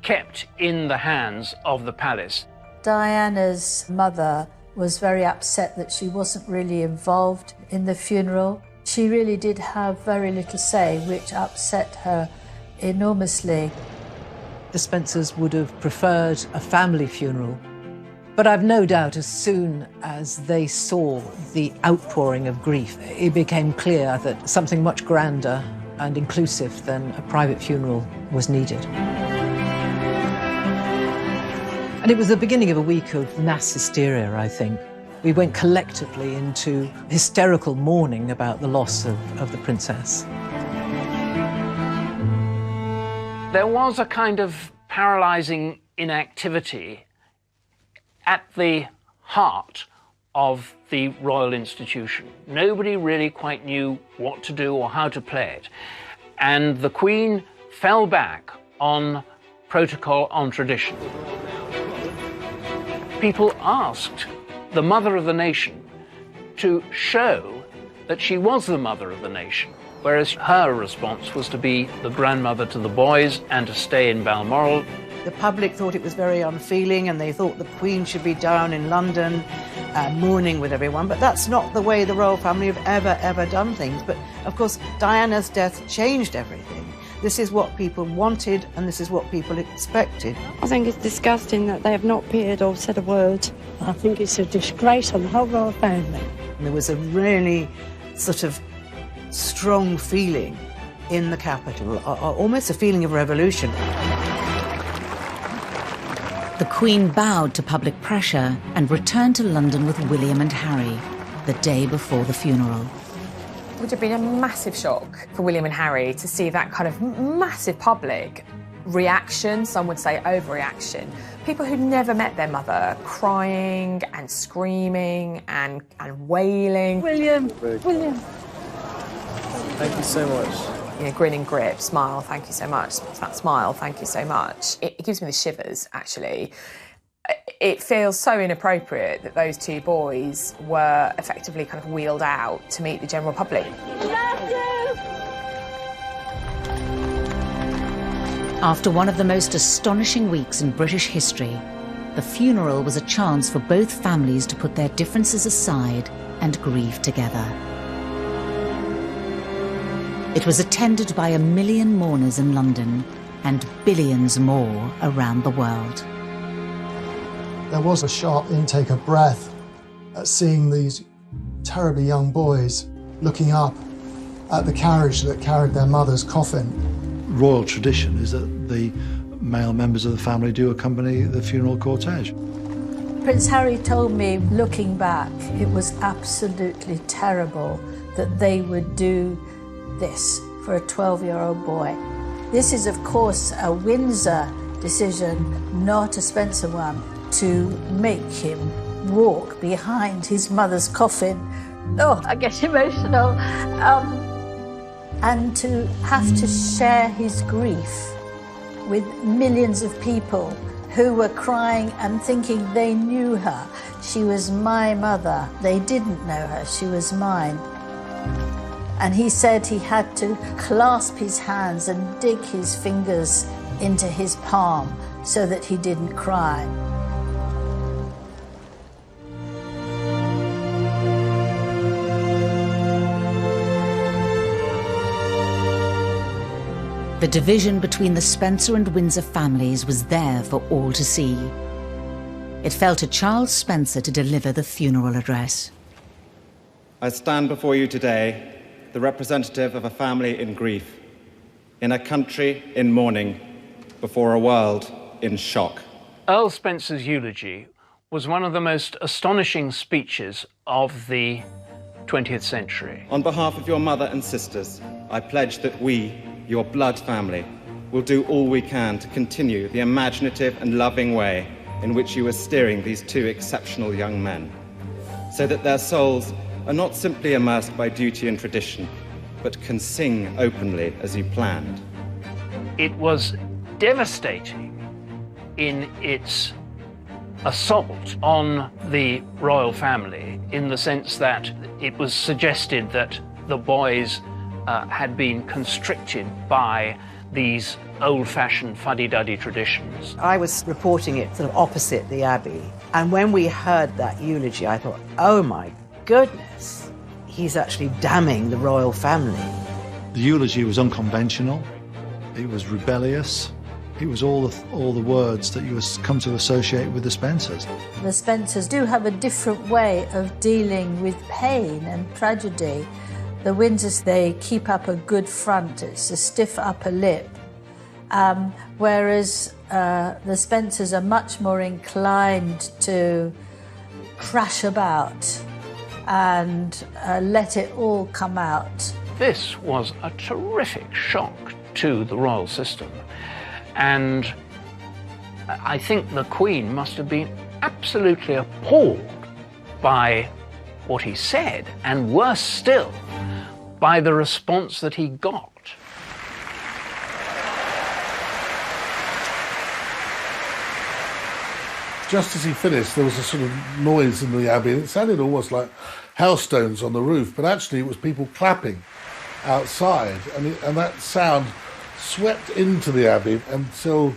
kept in the hands of the palace. Diana's mother was very upset that she wasn't really involved in the funeral. She really did have very little say, which upset her enormously. The Spencers would have preferred a family funeral, but I've no doubt as soon as they saw the outpouring of grief, it became clear that something much grander and inclusive than a private funeral was needed. And it was the beginning of a week of mass hysteria, I think. We went collectively into hysterical mourning about the loss of the princess. There was a kind of paralysing inactivity at the heart of the royal institution. Nobody really quite knew what to do or how to play it. And the Queen fell back on protocol, on tradition. People asked the mother of the nation to show that she was the mother of the nation, whereas her response was to be the grandmother to the boys and to stay in Balmoral. The public thought it was very unfeeling, and they thought the Queen should be down in London mourning with everyone, but that's not the way the royal family have ever done things. But of course, Diana's death changed everything. This is what people wanted, and this is what people expected. I think it's disgusting that they have not appeared or said a word. I think it's a disgrace on the whole royal family. And there was a really sort of strong feeling in the capital, almost a feeling of revolution. The Queen bowed to public pressure and returned to London with William and Harry the day before the funeral. It would have been a massive shock for William and Harry to see that kind of massive public reaction, some would say overreaction. People who'd never met their mother crying and screaming and wailing. William! Thank you so much. You know, grin and grip, smile, thank you so much. That smile, thank you so much. It gives me the shivers, actually. It feels so inappropriate that those two boys were effectively kind of wheeled out to meet the general public. After one of the most astonishing weeks in British history, the funeral was a chance for both families to put their differences aside and grieve together. It was attended by 1 million mourners in London and billions more around the world. There was a sharp intake of breath at seeing these terribly young boys looking up at the carriage that carried their mother's coffin. Royal tradition is that the male members of the family do accompany the funeral cortege. Prince Harry told me, looking back, it was absolutely terrible that they would do this for a 12-year-old boy. This is, of course, a Windsor decision, not a Spencer one, to make him walk behind his mother's coffin. Oh, I get emotional. And to have to share his grief with millions of people who were crying and thinking they knew her. She was my mother. They didn't know her. She was mine. And he said he had to clasp his hands and dig his fingers into his palm so that he didn't cry. The division between the Spencer and Windsor families was there for all to see. It fell to Charles Spencer to deliver the funeral address. I stand before you today, the representative of a family in grief, in a country in mourning, before a world in shock. Earl Spencer's eulogy was one of the most astonishing speeches of the 20th century. On behalf of your mother and sisters, I pledge that we, your blood family, will do all we can to continue the imaginative and loving way in which you are steering these two exceptional young men, so that their souls are not simply immersed by duty and tradition, but can sing openly as you planned. It was devastating in its assault on the royal family, in the sense that it was suggested that the boys had been constricted by these old-fashioned fuddy-duddy traditions. I was reporting it sort of opposite the Abbey, and when we heard that eulogy, I thought, oh my goodness, he's actually damning the royal family. The eulogy was unconventional, it was rebellious, it was all the words that you come to associate with the Spencers. The Spencers do have a different way of dealing with pain and tragedy. The Windsors, they keep up a good front, it's a stiff upper lip, whereas the Spencers are much more inclined to crash about and let it all come out. This was a terrific shock to the royal system, and I think the Queen must have been absolutely appalled by what he said, and worse still, by the response that he got. Just as he finished, there was a sort of noise in the Abbey, and it sounded almost like hailstones on the roof, but actually it was people clapping outside, and that sound swept into the Abbey until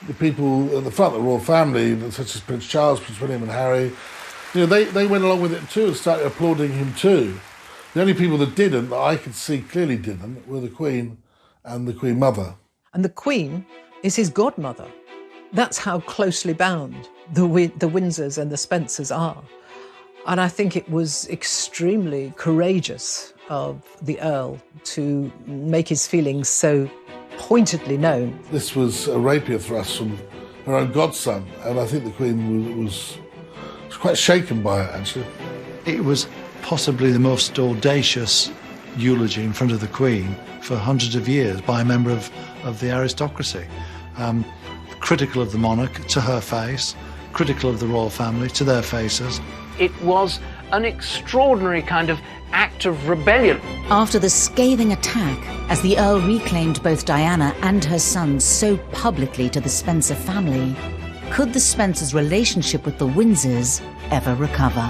the people at the front, the royal family, such as Prince Charles, Prince William and Harry, they went along with it too and started applauding him too. The only people that didn't, that I could see clearly didn't, were the Queen and the Queen Mother. And the Queen is his godmother. That's how closely bound the Windsors and the Spencers are. And I think it was extremely courageous of the Earl to make his feelings so pointedly known. This was a rapier thrust from her own godson, and I think the Queen was quite shaken by it, actually. It was possibly the most audacious eulogy in front of the Queen for hundreds of years by a member of the aristocracy. Critical of the monarch to her face, critical of the royal family to their faces. It was an extraordinary kind of act of rebellion. After the scathing attack, as the Earl reclaimed both Diana and her sons so publicly to the Spencer family, could the Spencers' relationship with the Windsors ever recover?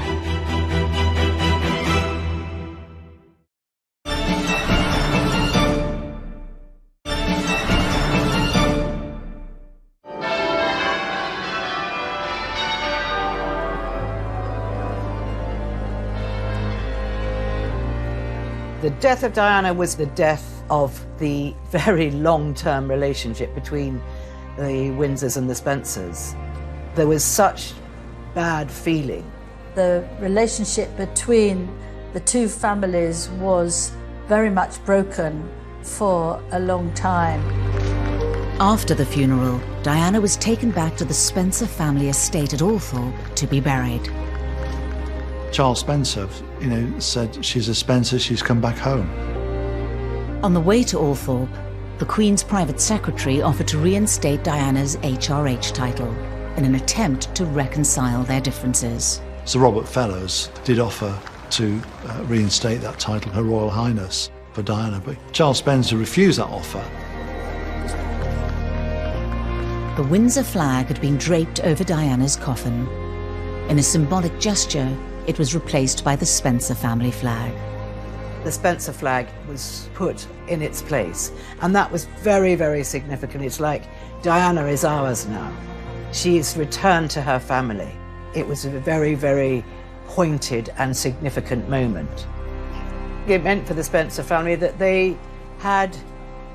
The death of Diana was the death of the very long-term relationship between the Windsors and the Spencers. There was such bad feeling. The relationship between the two families was very much broken for a long time. After the funeral, Diana was taken back to the Spencer family estate at Althorpe to be buried. Charles Spencer, said, "She's a Spencer, she's come back home." On the way to Althorpe, the Queen's private secretary offered to reinstate Diana's HRH title in an attempt to reconcile their differences. Sir Robert Fellows did offer to reinstate that title, Her Royal Highness, for Diana, but Charles Spencer refused that offer. The Windsor flag had been draped over Diana's coffin. In a symbolic gesture, it was replaced by the Spencer family flag. The Spencer flag was put in its place, and that was very, very significant. It's like Diana is ours now. She's returned to her family. It was a very, very pointed and significant moment. It meant for the Spencer family that they had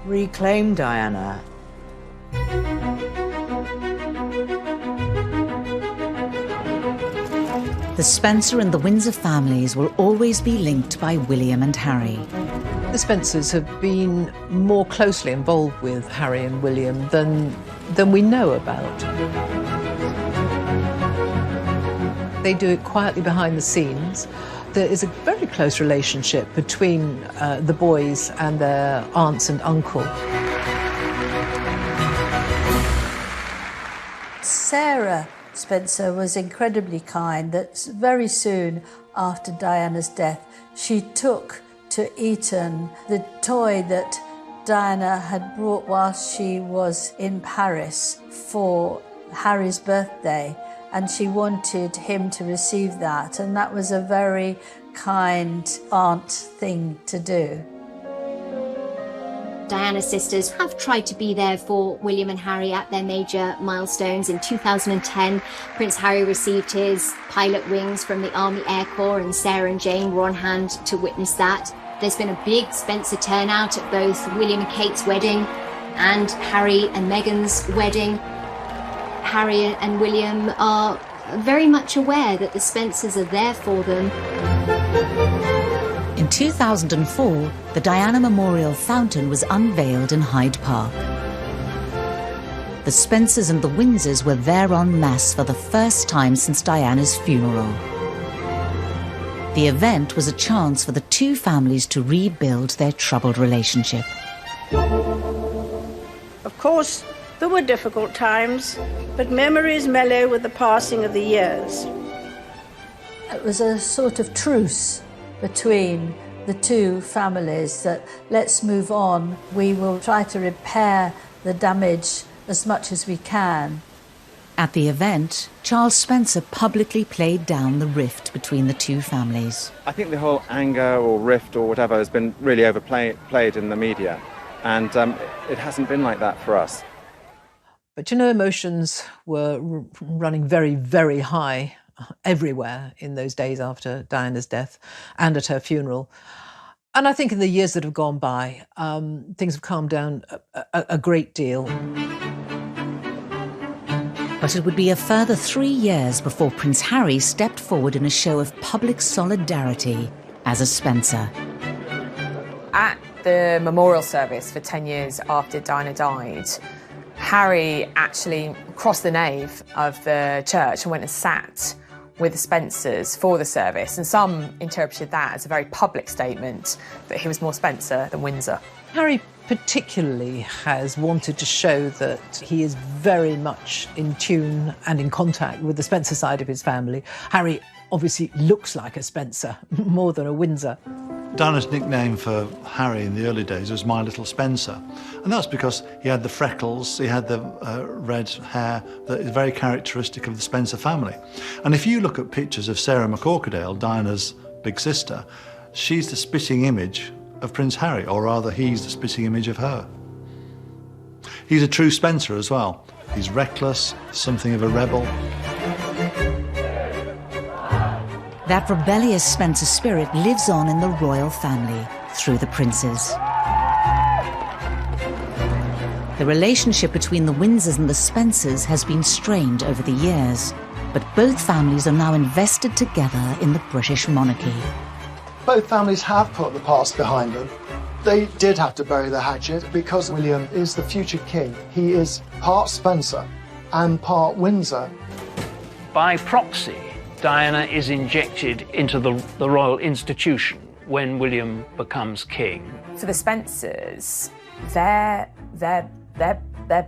reclaimed Diana. The Spencer and the Windsor families will always be linked by William and Harry. The Spencers have been more closely involved with Harry and William than we know about. They do it quietly behind the scenes. There is a very close relationship between the boys and their aunts and uncle. Sarah Spencer was incredibly kind that very soon after Diana's death, she took to Eton the toy that Diana had brought whilst she was in Paris for Harry's birthday, and she wanted him to receive that, and that was a very kind aunt thing to do. Diana's sisters have tried to be there for William and Harry at their major milestones. In 2010, Prince Harry received his pilot wings from the Army Air Corps, and Sarah and Jane were on hand to witness that. There's been a big Spencer turnout at both William and Kate's wedding and Harry and Meghan's wedding. Harry and William are very much aware that the Spencers are there for them. In 2004, the Diana Memorial Fountain was unveiled in Hyde Park. The Spencers and the Windsors were there en masse for the first time since Diana's funeral. The event was a chance for the two families to rebuild their troubled relationship. Of course, there were difficult times, but memories mellow with the passing of the years. It was a sort of truce between the two families that let's move on. We will try to repair the damage as much as we can. At the event, Charles Spencer publicly played down the rift between the two families. I think the whole anger or rift or whatever has been really overplayed in the media, and it hasn't been like that for us. But you know, emotions were running very, very high everywhere in those days after Diana's death and at her funeral. And I think in the years that have gone by, things have calmed down a great deal. But it would be a further 3 years before Prince Harry stepped forward in a show of public solidarity as a Spencer. At the memorial service for 10 years after Diana died, Harry actually crossed the nave of the church and went and sat with the Spencers for the service, and some interpreted that as a very public statement that he was more Spencer than Windsor. Harry particularly has wanted to show that he is very much in tune and in contact with the Spencer side of his family. Harry obviously looks like a Spencer more than a Windsor. Diana's nickname for Harry in the early days was My Little Spencer. And that's because he had the freckles, he had the red hair that is very characteristic of the Spencer family. And if you look at pictures of Sarah McCorquodale, Diana's big sister, she's the spitting image of Prince Harry, or rather he's the spitting image of her. He's a true Spencer as well. He's reckless, something of a rebel. That rebellious Spencer spirit lives on in the royal family through the princes. The relationship between the Windsors and the Spencers has been strained over the years, but both families are now invested together in the British monarchy. Both families have put the past behind them. They did have to bury the hatchet because William is the future king. He is part Spencer and part Windsor. By proxy, Diana is injected into the royal institution when William becomes king. For the Spencers, their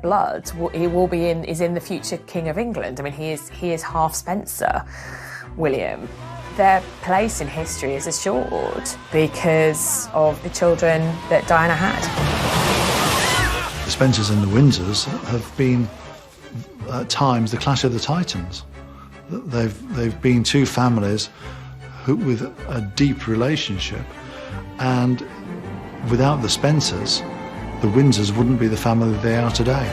blood is in the future King of England. I mean, he is half Spencer, William. Their place in history is assured because of the children that Diana had. The Spencers and the Windsors have been, at times, the clash of the titans. They've been two families with a deep relationship, and without the Spencers, the Windsors wouldn't be the family they are today.